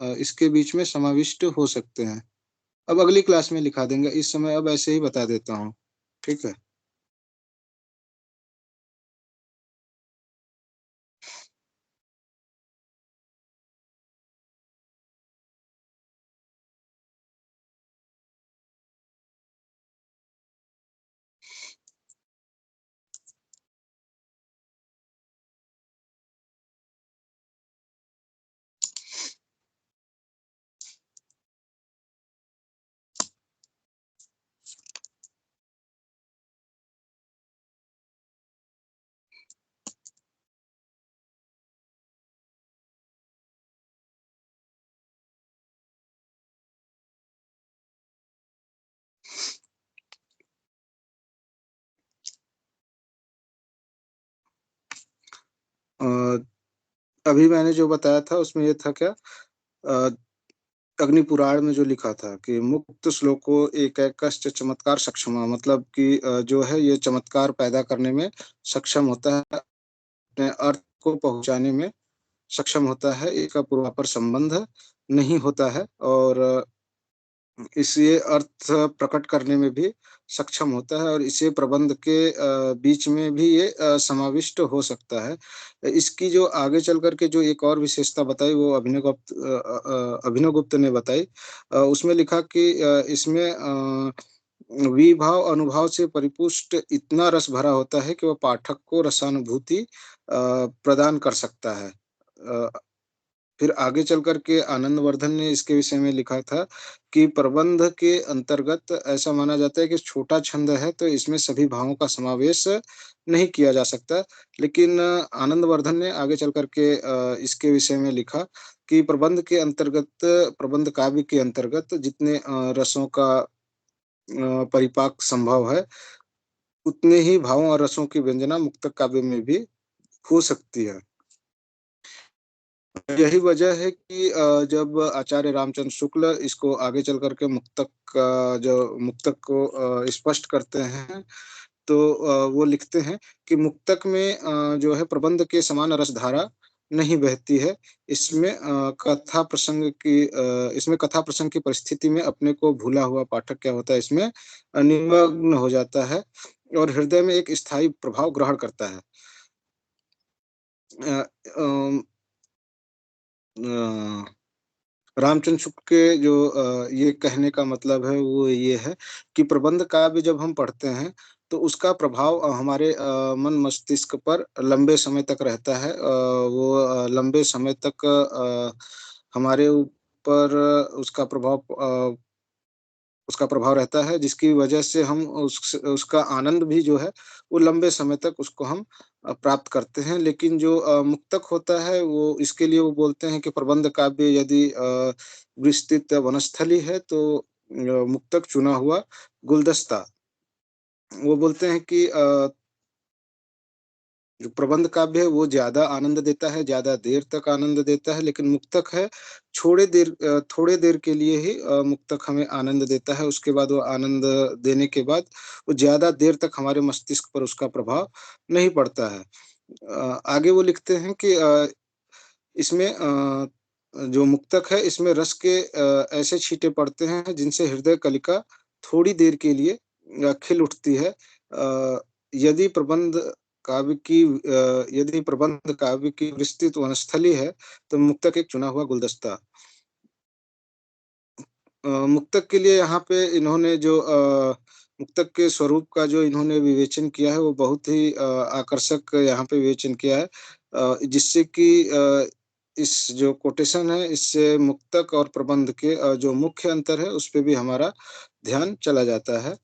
इसके बीच में समाविष्ट हो सकते हैं। अब अगली क्लास में लिखा देंगे, इस समय अब ऐसे ही बता देता हूँ। ठीक है। अ, अभी मैंने जो बताया था उसमें ये था क्या, अ, अग्नि पुराण में जो लिखा था कि मुक्त श्लोको एकैकश्च चमत्कार सक्षमा, मतलब कि जो है ये चमत्कार पैदा करने में सक्षम होता है, अपने अर्थ को पहुंचाने में सक्षम होता है, इसका पूर्वापर संबंध नहीं होता है, और इसे अर्थ प्रकट करने में भी सक्षम होता है, और इसे प्रबंध के बीच में भी ये समाविष्ट हो सकता है। इसकी जो आगे चल करके जो एक और विशेषता बताई वो अभिनवगुप्त ने बताई। उसमें लिखा कि इसमें विभाव अनुभाव से परिपुष्ट इतना रस भरा होता है कि वह पाठक को रसानुभूति प्रदान कर सकता है। फिर आगे चल कर के आनंदवर्धन ने इसके विषय में लिखा था कि प्रबंध के अंतर्गत ऐसा माना जाता है कि छोटा छंद है तो इसमें सभी भावों का समावेश नहीं किया जा सकता। लेकिन आनंदवर्धन ने आगे चल कर के इसके विषय में लिखा कि प्रबंध के अंतर्गत, प्रबंध काव्य के अंतर्गत जितने रसों का परिपाक संभव है, उतने ही भावों और रसों की व्यंजना मुक्तक काव्य में भी हो सकती है। यही वजह है कि जब आचार्य रामचंद्र शुक्ल इसको आगे चल करके मुक्तक जो मुक्तक को स्पष्ट करते हैं, तो वो लिखते हैं कि मुक्तक में जो है प्रबंध के समान रसधारा नहीं बहती है। इसमें इसमें कथा प्रसंग की परिस्थिति में अपने को भूला हुआ पाठक क्या होता है, इसमें निमग्न हो जाता है और हृदय में एक स्थायी प्रभाव ग्रहण करता है। अ, अम, अ, रामचंद्र शुक्ल के जो ये कहने का मतलब है वो ये है कि प्रबंध काव्य जब हम पढ़ते हैं तो उसका प्रभाव हमारे मन मस्तिष्क पर लंबे समय तक रहता है। वो लंबे समय तक हमारे ऊपर उसका प्रभाव रहता है, जिसकी वजह से हम उसका आनंद भी जो है वो लंबे समय तक उसको हम प्राप्त करते हैं। लेकिन जो मुक्तक होता है वो इसके लिए वो बोलते हैं कि प्रबंध काव्य यदि विस्तृत वनस्थली है तो मुक्तक चुना हुआ गुलदस्ता। वो बोलते हैं कि जो प्रबंध काव्य है वो ज्यादा आनंद देता है, ज्यादा देर तक आनंद देता है, लेकिन मुक्तक है थोड़े देर के लिए ही मुक्तक हमें आनंद देता है। उसके बाद वो आनंद देने के बाद वो ज्यादा देर तक हमारे मस्तिष्क पर उसका प्रभाव नहीं पड़ता है। आगे वो लिखते हैं कि इसमें जो मुक्तक है इसमें रस के ऐसे छींटे पड़ते हैं जिनसे हृदय कलिका थोड़ी देर के लिए खिल उठती है। यदि प्रबंध यदि प्रबंध काव्य की विस्तृत वनस्थली है तो मुक्तक एक चुना हुआ गुलदस्ता। मुक्तक के लिए यहाँ पे इन्होंने जो मुक्तक के स्वरूप का जो इन्होंने विवेचन किया है वो बहुत ही आकर्षक यहाँ पे विवेचन किया है, जिससे कि इस जो कोटेशन है इससे मुक्तक और प्रबंध के जो मुख्य अंतर है उस पे भी हमारा ध्यान चला जाता है।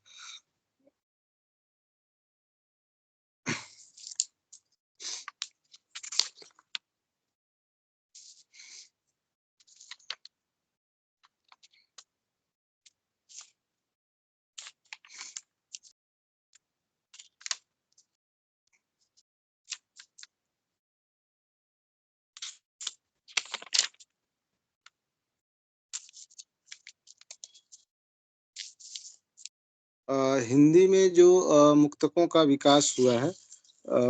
हिंदी में जो मुक्तकों का विकास हुआ है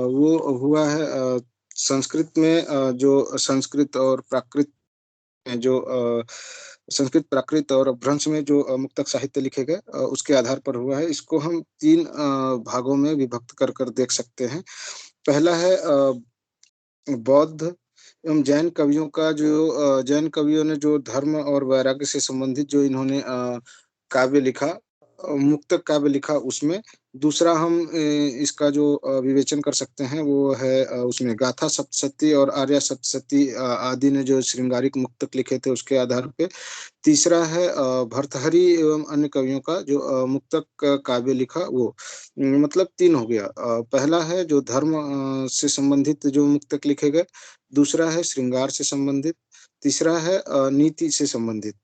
वो हुआ है संस्कृत में, जो संस्कृत और प्राकृत जो संस्कृत, प्राकृत और अपभ्रंश में जो मुक्तक साहित्य लिखे गए उसके आधार पर हुआ है। इसको हम तीन भागों में विभक्त कर कर देख सकते हैं। पहला है बौद्ध एवं जैन कवियों का, जो जैन कवियों ने जो धर्म और वैराग्य से संबंधित जो इन्होंने काव्य लिखा, मुक्तक काव्य लिखा, उसमें। दूसरा हम इसका जो विवेचन कर सकते हैं वो है उसमें गाथा सप्तशती और आर्या सप्तशती आदि ने जो श्रृंगारिक मुक्तक लिखे थे उसके आधार पे। तीसरा है भर्तहरि एवं अन्य कवियों का जो मुक्तक काव्य लिखा, वो। मतलब तीन हो गया। पहला है जो धर्म से संबंधित जो मुक्तक लिखे गए। दूसरा है श्रृंगार से संबंधित। तीसरा है नीति से संबंधित।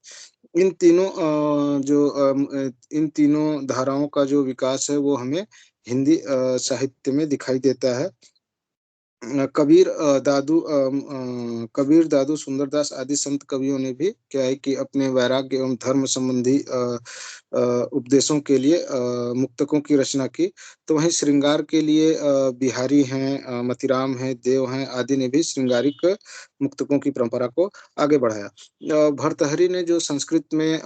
इन तीनों इन तीनों धाराओं का जो विकास है वो हमें हिंदी साहित्य में दिखाई देता है। कबीर दादू सुंदरदास आदि संत कवियों ने भी क्या है कि अपने वैराग्य एवं धर्म संबंधी उपदेशों के लिए मुक्तकों की रचना की। तो वहीं श्रृंगार के लिए बिहारी हैं, मतीराम हैं, देव हैं आदि ने भी श्रृंगारिक मुक्तकों की परंपरा को आगे बढ़ाया। भर्तहरि ने जो संस्कृत में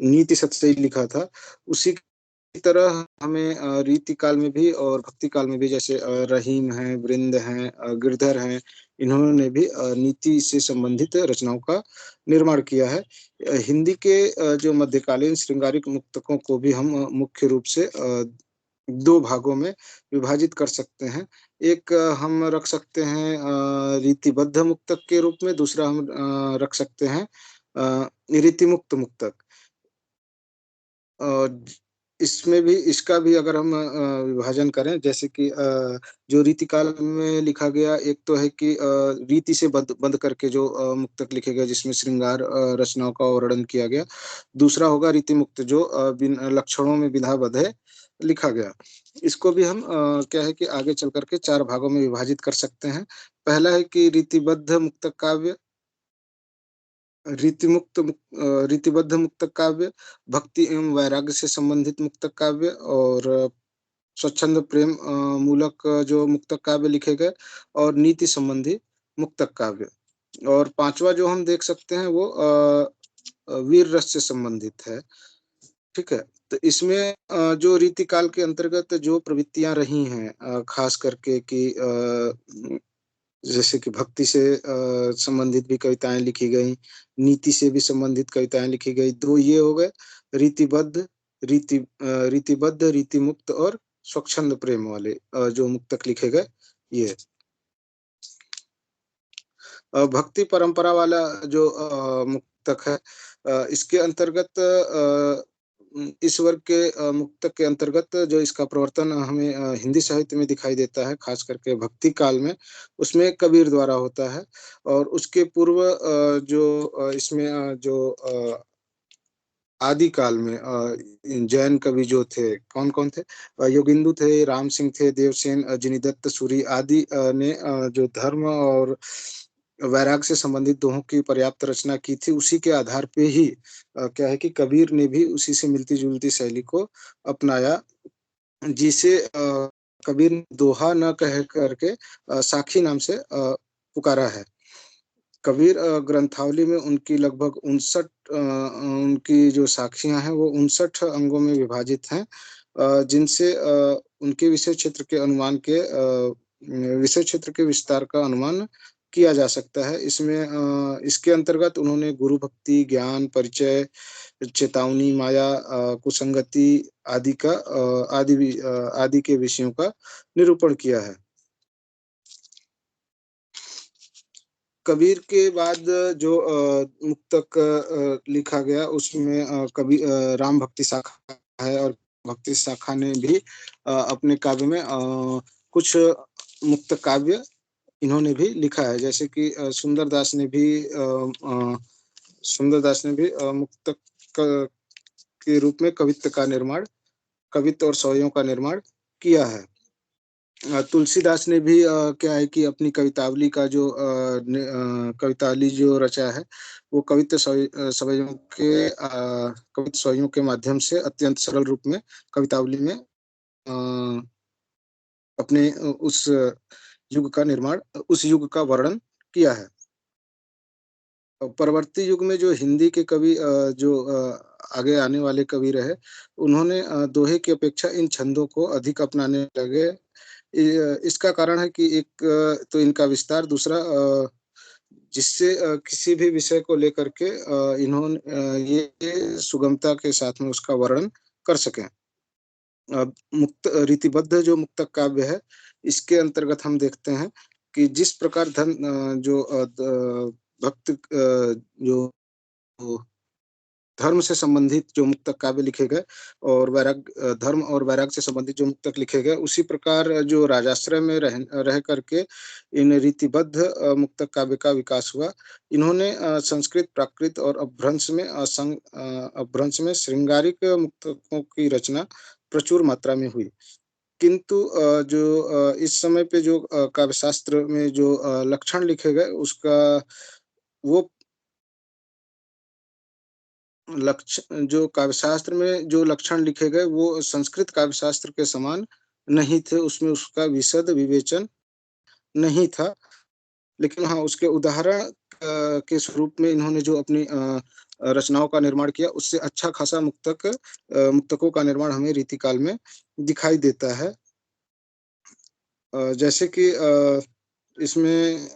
नीति सतसई लिखा था, उसी इसी तरह हमें रीति काल में भी और भक्ति काल में भी, जैसे रहीम हैं, वृंद हैं, गिरधर हैं, इन्होंने भी नीति से संबंधित रचनाओं का निर्माण किया है। हिंदी के जो मध्यकालीन श्रृंगारिक मुक्तकों को भी हम मुख्य रूप से दो भागों में विभाजित कर सकते हैं। एक हम रख सकते हैं रीतिबद्ध मुक्तक के रूप में। दूसरा हम रख सकते हैं रीति मुक्त मुक्तक। इसमें भी, इसका भी अगर हम विभाजन करें, जैसे कि जो रीतिकाल में लिखा गया, एक तो है कि रीति से बंद बंद करके जो मुक्तक लिखे गए जिसमें श्रृंगार रचनाओं का वर्णन किया गया। दूसरा होगा रीति मुक्त जो लक्षणों में विधाबद्ध है लिखा गया। इसको भी हम क्या है कि आगे चल करके चार भागों में विभाजित कर सकते हैं। पहला है कि रीतिबद्ध मुक्तक काव्य, रीतिबद्ध मुक्तक काव्य, भक्ति एवं वैराग्य से संबंधित मुक्तक काव्य, और स्वच्छंद प्रेम मूलक जो मुक्तक काव्य लिखे गए, और नीति संबंधी मुक्तक काव्य। और पांचवा जो हम देख सकते हैं वो वीर रस से संबंधित है। ठीक है। तो इसमें जो रीतिकाल के अंतर्गत जो प्रवृत्तियां रही हैं, खास करके कि जैसे कि भक्ति से संबंधित भी कविताएं लिखी गई, नीति से भी संबंधित कविताएं लिखी गई। दो ये हो गए, रीतिबद्ध, रीतिबद्ध, रीति मुक्त और स्वच्छंद प्रेम वाले जो मुक्तक लिखे गए, ये। भक्ति परंपरा वाला जो मुक्तक है, इसके अंतर्गत इस वर्ग के मुक्तक के अंतर्गत जो इसका प्रवर्तन हमें हिंदी साहित्य में दिखाई देता है, खास करके भक्ति काल में, उसमें कबीर द्वारा होता है। और उसके पूर्व जो इसमें जो आदि काल में जैन कवि जो थे, कौन कौन थे? योगिंदु थे, राम सिंह थे, देवसेन, जिनीदत्त सूरी आदि ने जो धर्म और वैराग से संबंधित दोहों की पर्याप्त रचना की थी। उसी के आधार पे ही क्या है कि कबीर ने भी उसी से मिलती जुलती शैली को अपनाया, जिसे कबीर ने दोहा न कह करके साखी नाम से पुकारा है। कबीर ग्रंथावली में उनकी लगभग 59 उनकी जो साखियां हैं वो 59 अंगों में विभाजित हैं, जिनसे उनके विषय क्षेत्र के विस्तार का अनुमान किया जा सकता है। इसमें इसके अंतर्गत उन्होंने गुरु भक्ति, ज्ञान, परिचय, चेतावनी, माया, कुसंगति आदि का आदि के विषयों का निरूपण किया है। कबीर के बाद जो मुक्तक लिखा गया उसमें राम भक्ति शाखा है, और भक्ति शाखा ने भी अपने काव्य में कुछ मुक्त काव्य इन्होंने भी लिखा है। जैसे कि सुंदरदास ने भी मुक्तक के रूप में कवित्व और सोयों का निर्माण किया है। तुलसीदास ने भी क्या है कि अपनी कवितावली का जो कवितावली जो रचा है, वो कवित्व सोयों के माध्यम से अत्यंत सरल रूप में कवितावली में अपने उस युग का वर्णन किया है। परवर्ती युग में जो हिंदी के कवि आगे आने वाले कवि रहे, उन्होंने दोहे की अपेक्षा इन छंदों को अधिक अपनाने लगे। इसका कारण है कि एक तो इनका विस्तार, दूसरा जिससे किसी भी विषय को लेकर के इन्होंने ये सुगमता के साथ में उसका वर्णन कर सकें। मुक्त रीतिबद्ध जो मुक्तक काव्य है, इसके अंतर्गत हम देखते हैं कि जिस प्रकार भक्त जो धर्म से संबंधित जो मुक्तक काव्य लिखे गए और धर्म और वैराग्य से संबंधित जो मुक्तक लिखे गए, उसी प्रकार जो राजाश्रय में रह करके इन रीतिबद्ध मुक्तक काव्य का विकास हुआ। इन्होंने संस्कृत, प्राकृत और अपभ्रंश में श्रृंगारिक मुक्तकों की रचना प्रचुर मात्रा में हुई। किंतु इस समय पे जो काव्य शास्त्र में जो लक्षण लिखे गए, उसका वो जो काव्यशास्त्र में जो लक्षण लिखे गए, वो संस्कृत काव्यशास्त्र के समान नहीं थे। उसमें उसका विशद विवेचन नहीं था। लेकिन हाँ, उसके उदाहरण के स्वरूप में इन्होंने जो अपनी रचनाओं का निर्माण किया, उससे अच्छा खासा मुक्तकों का निर्माण हमें रीतिकाल में दिखाई देता है। जैसे कि इसमें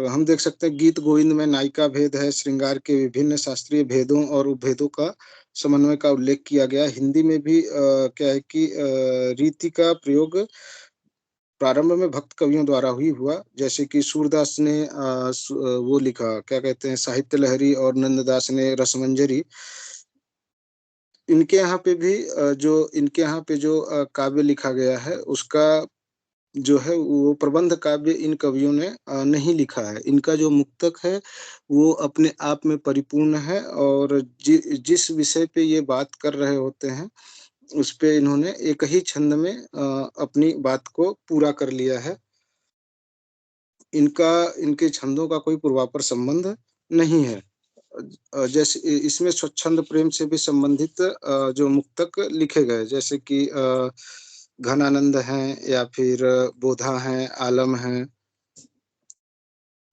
हम देख सकते हैं, गीत गोविंद में नायिका भेद है, श्रृंगार के विभिन्न शास्त्रीय भेदों और उपभेदों का समन्वय का उल्लेख किया गया। हिंदी में भी क्या है कि रीति का प्रयोग प्रारंभ में भक्त कवियों द्वारा हुआ। जैसे कि सूरदास ने वो लिखा, क्या कहते हैं, साहित्य लहरी, और नंददास ने रसमंजरी। इनके यहाँ पे जो काव्य लिखा गया है, उसका जो है वो प्रबंध काव्य इन कवियों ने नहीं लिखा है। इनका जो मुक्तक है, वो अपने आप में परिपूर्ण है, और जिस विषय पे ये बात कर रहे होते हैं, उस पे इन्होंने एक ही छंद में अपनी बात को पूरा कर लिया है। इनके छंदों का कोई पूर्वापर संबंध नहीं है। जैसे इसमें स्वच्छंद प्रेम से भी संबंधित जो मुक्तक लिखे गए, जैसे कि घनानंद हैं, या फिर बोधा हैं, आलम हैं,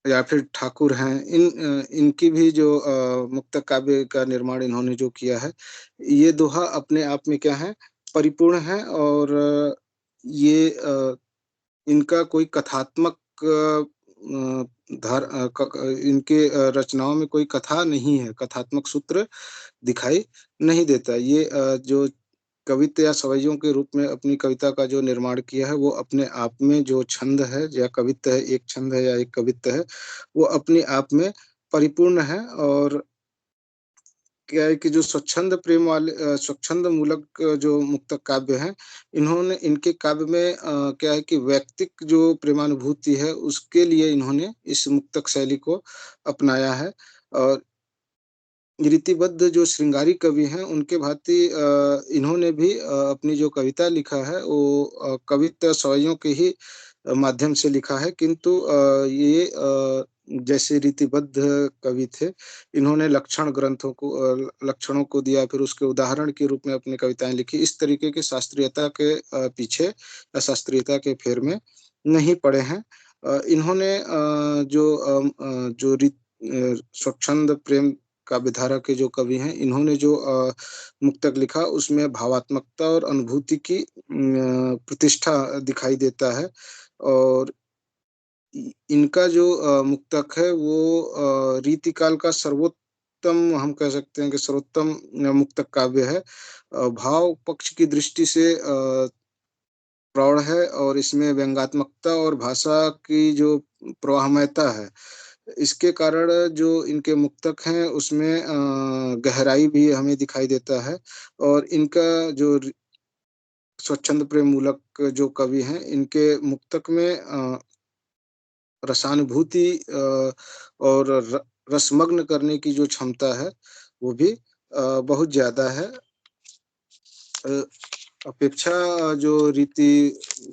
या फिर ठाकुर हैं, इनकी भी जो मुक्तक काव्य का निर्माण इन्होंने जो किया है, ये दोहा अपने आप में क्या है, परिपूर्ण है। और ये इनका कोई कथात्मक इनके रचनाओं में कोई कथा नहीं है, कथात्मक सूत्र दिखाई नहीं देता। ये जो कवित्त या सवैयों के रूप में अपनी कविता का जो निर्माण किया है, वो अपने आप में जो छंद है या कवित्त है, एक छंद है या एक कवित्त है, वो अपने आप में परिपूर्ण है। और क्या है कि जो स्वच्छंद मूलक जो मुक्तक काव्य हैं, इनके काव्य में क्या है कि व्यक्तिक जो प्रेमानुभूति है, उसके लिए इन्होंने इस मुक्तक शैली को अपनाया है। और रीतिबद्ध जो श्रृंगारी कवि हैं, उनके भांति इन्होंने भी अपनी जो कविता लिखा है, वो कवित्त सवैयों के ही माध्यम से लिखा है। किंतु ये जैसे रीतिबद्ध कवि थे, इन्होंने लक्षणों को दिया, फिर उसके उदाहरण के रूप में अपनी कविताएं लिखी। इस तरीके के शास्त्रीयता के पीछे या शास्त्रीयता के फेर में नहीं पड़े हैं। इन्होंने जो स्वच्छंद प्रेम काव्यधारा के जो कवि हैं, इन्होंने जो मुक्तक लिखा, उसमें भावात्मकता और अनुभूति की प्रतिष्ठा दिखाई देता है। और इनका जो मुक्तक है, वो रीतिकाल का सर्वोत्तम, हम कह सकते हैं कि सर्वोत्तम मुक्तक काव्य है। भाव पक्ष की दृष्टि से प्रौढ़ है, और इसमें व्यंग्यात्मकता और भाषा की जो प्रवाहमयता है, इसके कारण जो इनके मुक्तक हैं, उसमें गहराई भी हमें दिखाई देता है। और इनका जो स्वच्छंद प्रेम मूलक जो कवि हैं, इनके मुक्तक में रसानुभूति और रसमग्न करने की जो क्षमता है, वो भी बहुत ज्यादा है। अपेक्षा जो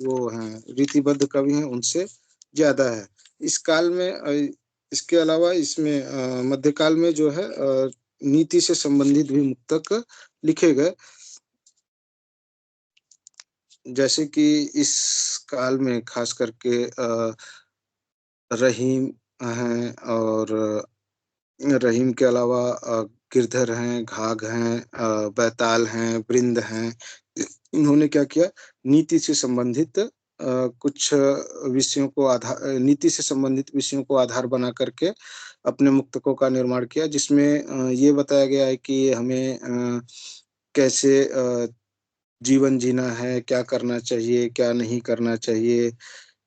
वो हैं, रीतिबद्ध कवि हैं, उनसे ज्यादा है। इस काल में इसके अलावा इसमें मध्यकाल में जो है नीति से संबंधित भी मुक्तक लिखे गए। जैसे कि इस काल में खास करके रहीम हैं, और रहीम के अलावा गिरधर हैं, घाघ हैं, बैताल हैं, बृंद हैं। इन्होंने क्या किया, नीति से संबंधित कुछ विषयों को आधार नीति से संबंधित विषयों को आधार बना करके अपने मुक्तकों का निर्माण किया, जिसमें ये बताया गया है कि हमें कैसे जीवन जीना है, क्या करना चाहिए, क्या नहीं करना चाहिए,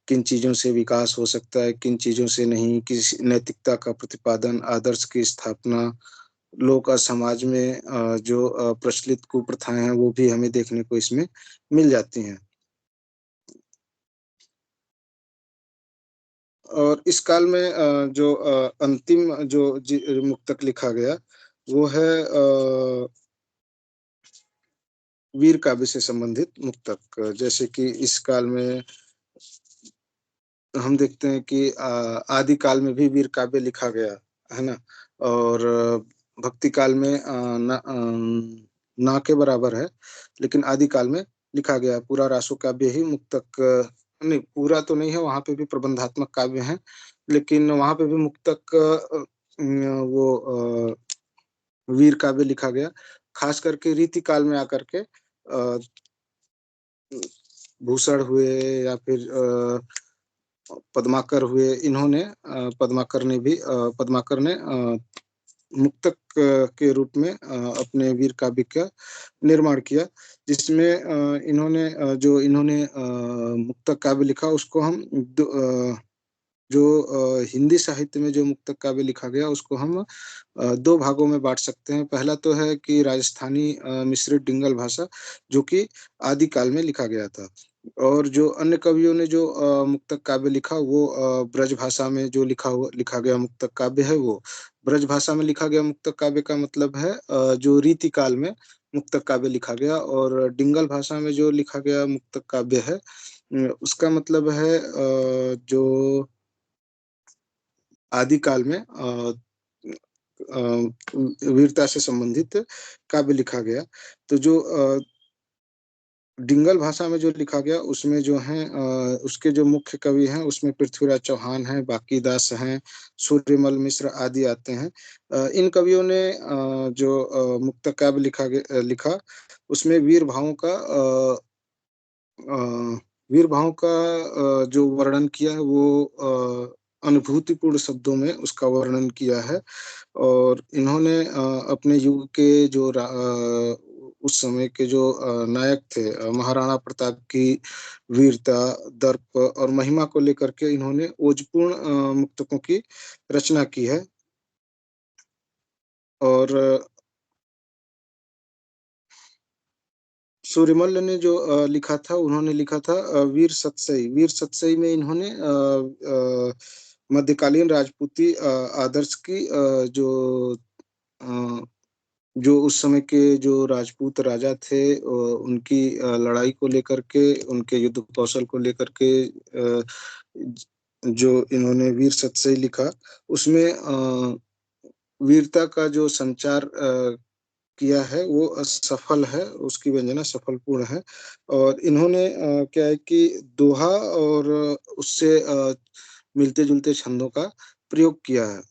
किन चीज़ों से विकास हो सकता है, किन चीज़ों से नहीं, किस नैतिकता का प्रतिपादन, आदर्श की स्थापना, लोक और समाज में जो प्रचलित कुप्रथाएं हैं वो भी हमें देखने को इसमें मिल जाती हैं। और इस काल में जो अंतिम जो मुक्तक लिखा गया वो है वीर काव्य से संबंधित मुक्तक। जैसे कि इस काल में हम देखते हैं कि आदि काल में भी वीर काव्य लिखा गया है ना, और भक्ति काल में ना के बराबर है, लेकिन आदि काल में लिखा गया पूरा रासो काव्य ही मुक्तक नहीं, पूरा तो नहीं है, वहां पे भी प्रबंधात्मक काव्य हैं, लेकिन वहां पे भी मुक्तक वो वीर काव्य लिखा गया। खास करके रीति काल में आकर के भूषण हुए या फिर पद्माकर हुए, इन्होंने पद्माकर ने मुक्तक के रूप में अपने वीर काव्य का निर्माण किया, जिसमें इन्होंने मुक्तक काव्य लिखा उसको हम जो हिंदी साहित्य में जो मुक्तक काव्य लिखा गया उसको हम दो भागों में बांट सकते हैं। पहला तो है कि राजस्थानी मिश्रित डिंगल भाषा, जो कि आदि काल में लिखा गया था, और जो अन्य कवियों ने जो मुक्तक काव्य लिखा वो ब्रज भाषा में जो लिखा गया मुक्तक काव्य है वो ब्रज भाषा में लिखा गया मुक्तक काव्य का मतलब है जो रीति काल में मुक्तक काव्य लिखा गया, और डिंगल भाषा में जो लिखा गया मुक्तक काव्य है उसका मतलब है जो आदि काल में वीरता से संबंधित काव्य लिखा गया। तो जो डिंगल भाषा में जो लिखा गया उसमें जो है उसके जो मुख्य कवि हैं उसमें पृथ्वीराज चौहान हैं, बांकीदास हैं, सूर्यमल मिश्र आदि आते हैं। इन कवियों ने जो मुक्तक काव्य लिखा उसमें वीर भावों का जो वर्णन किया है वो अनुभूतिपूर्ण शब्दों में उसका वर्णन किया है, और इन्होंने अपने युग के जो उस समय के जो नायक थे, महाराणा प्रताप की वीरता, दर्प और महिमा को लेकर के इन्होंने ओजपूर्ण मुक्तकों की रचना की है। और सूर्यमल्ल ने जो लिखा था, उन्होंने लिखा था वीर सतसई में इन्होंने मध्यकालीन राजपूती आदर्श की अ, जो उस समय के जो राजपूत राजा थे उनकी लड़ाई को लेकर के, उनके युद्ध कौशल को लेकर के जो इन्होंने वीर सतसई लिखा उसमें वीरता का जो संचार किया है वो सफल है, उसकी व्यंजना सफलपूर्ण है। और इन्होंने क्या है कि दोहा और उससे मिलते जुलते छंदों का प्रयोग किया है।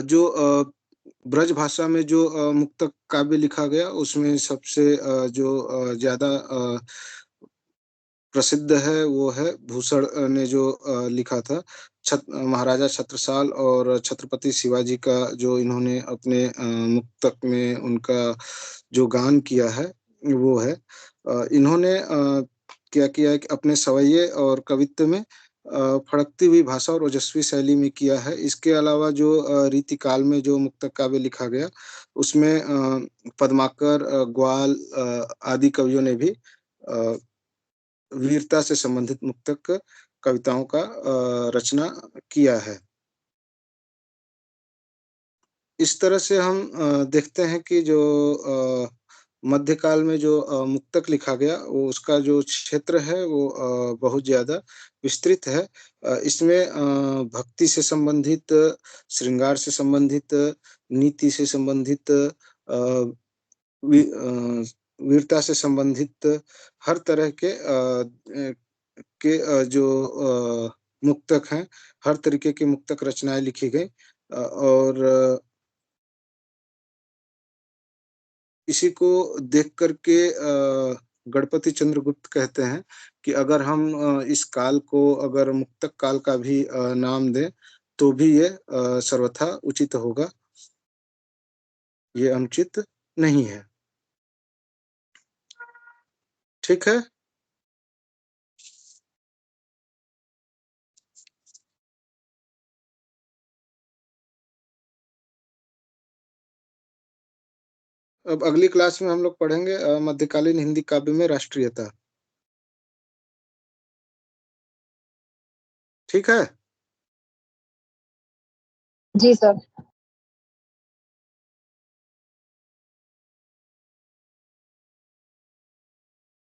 जो ब्रज भाषा में जो मुक्तक काव्य लिखा गया उसमें सबसे जो ज्यादा प्रसिद्ध है वो है भूषण ने जो लिखा था, महाराजा छत्रसाल और छत्रपति शिवाजी का जो इन्होंने अपने मुक्तक में उनका जो गान किया है वो है। इन्होंने क्या किया है कि अपने सवैये और कवित्व में फड़कती हुई भाषा और ओजस्वी शैली में किया है। इसके अलावा जो रीति काल में जो मुक्तक काव्य लिखा गया उसमें पद्माकर, ग्वाल आदि कवियों ने भी वीरता से संबंधित मुक्तक कविताओं का रचना किया है। इस तरह से हम देखते हैं कि जो मध्यकाल में जो मुक्तक लिखा गया वो उसका जो क्षेत्र है वो बहुत ज्यादा विस्तृत है। इसमें भक्ति से संबंधित, श्रृंगार से संबंधित, नीति से संबंधित, वीरता से संबंधित हर तरह के जो मुक्तक हैं, हर तरीके की मुक्तक रचनाएँ लिखी गई और इसी को देख कर के गणपति चंद्रगुप्त कहते हैं कि अगर हम इस काल को अगर मुक्तक काल का भी नाम दें, तो भी ये सर्वथा उचित होगा, ये अनुचित नहीं है। ठीक है? अब अगली क्लास में हम लोग पढ़ेंगे मध्यकालीन हिंदी काव्य में राष्ट्रीयता। ठीक है? जी सर।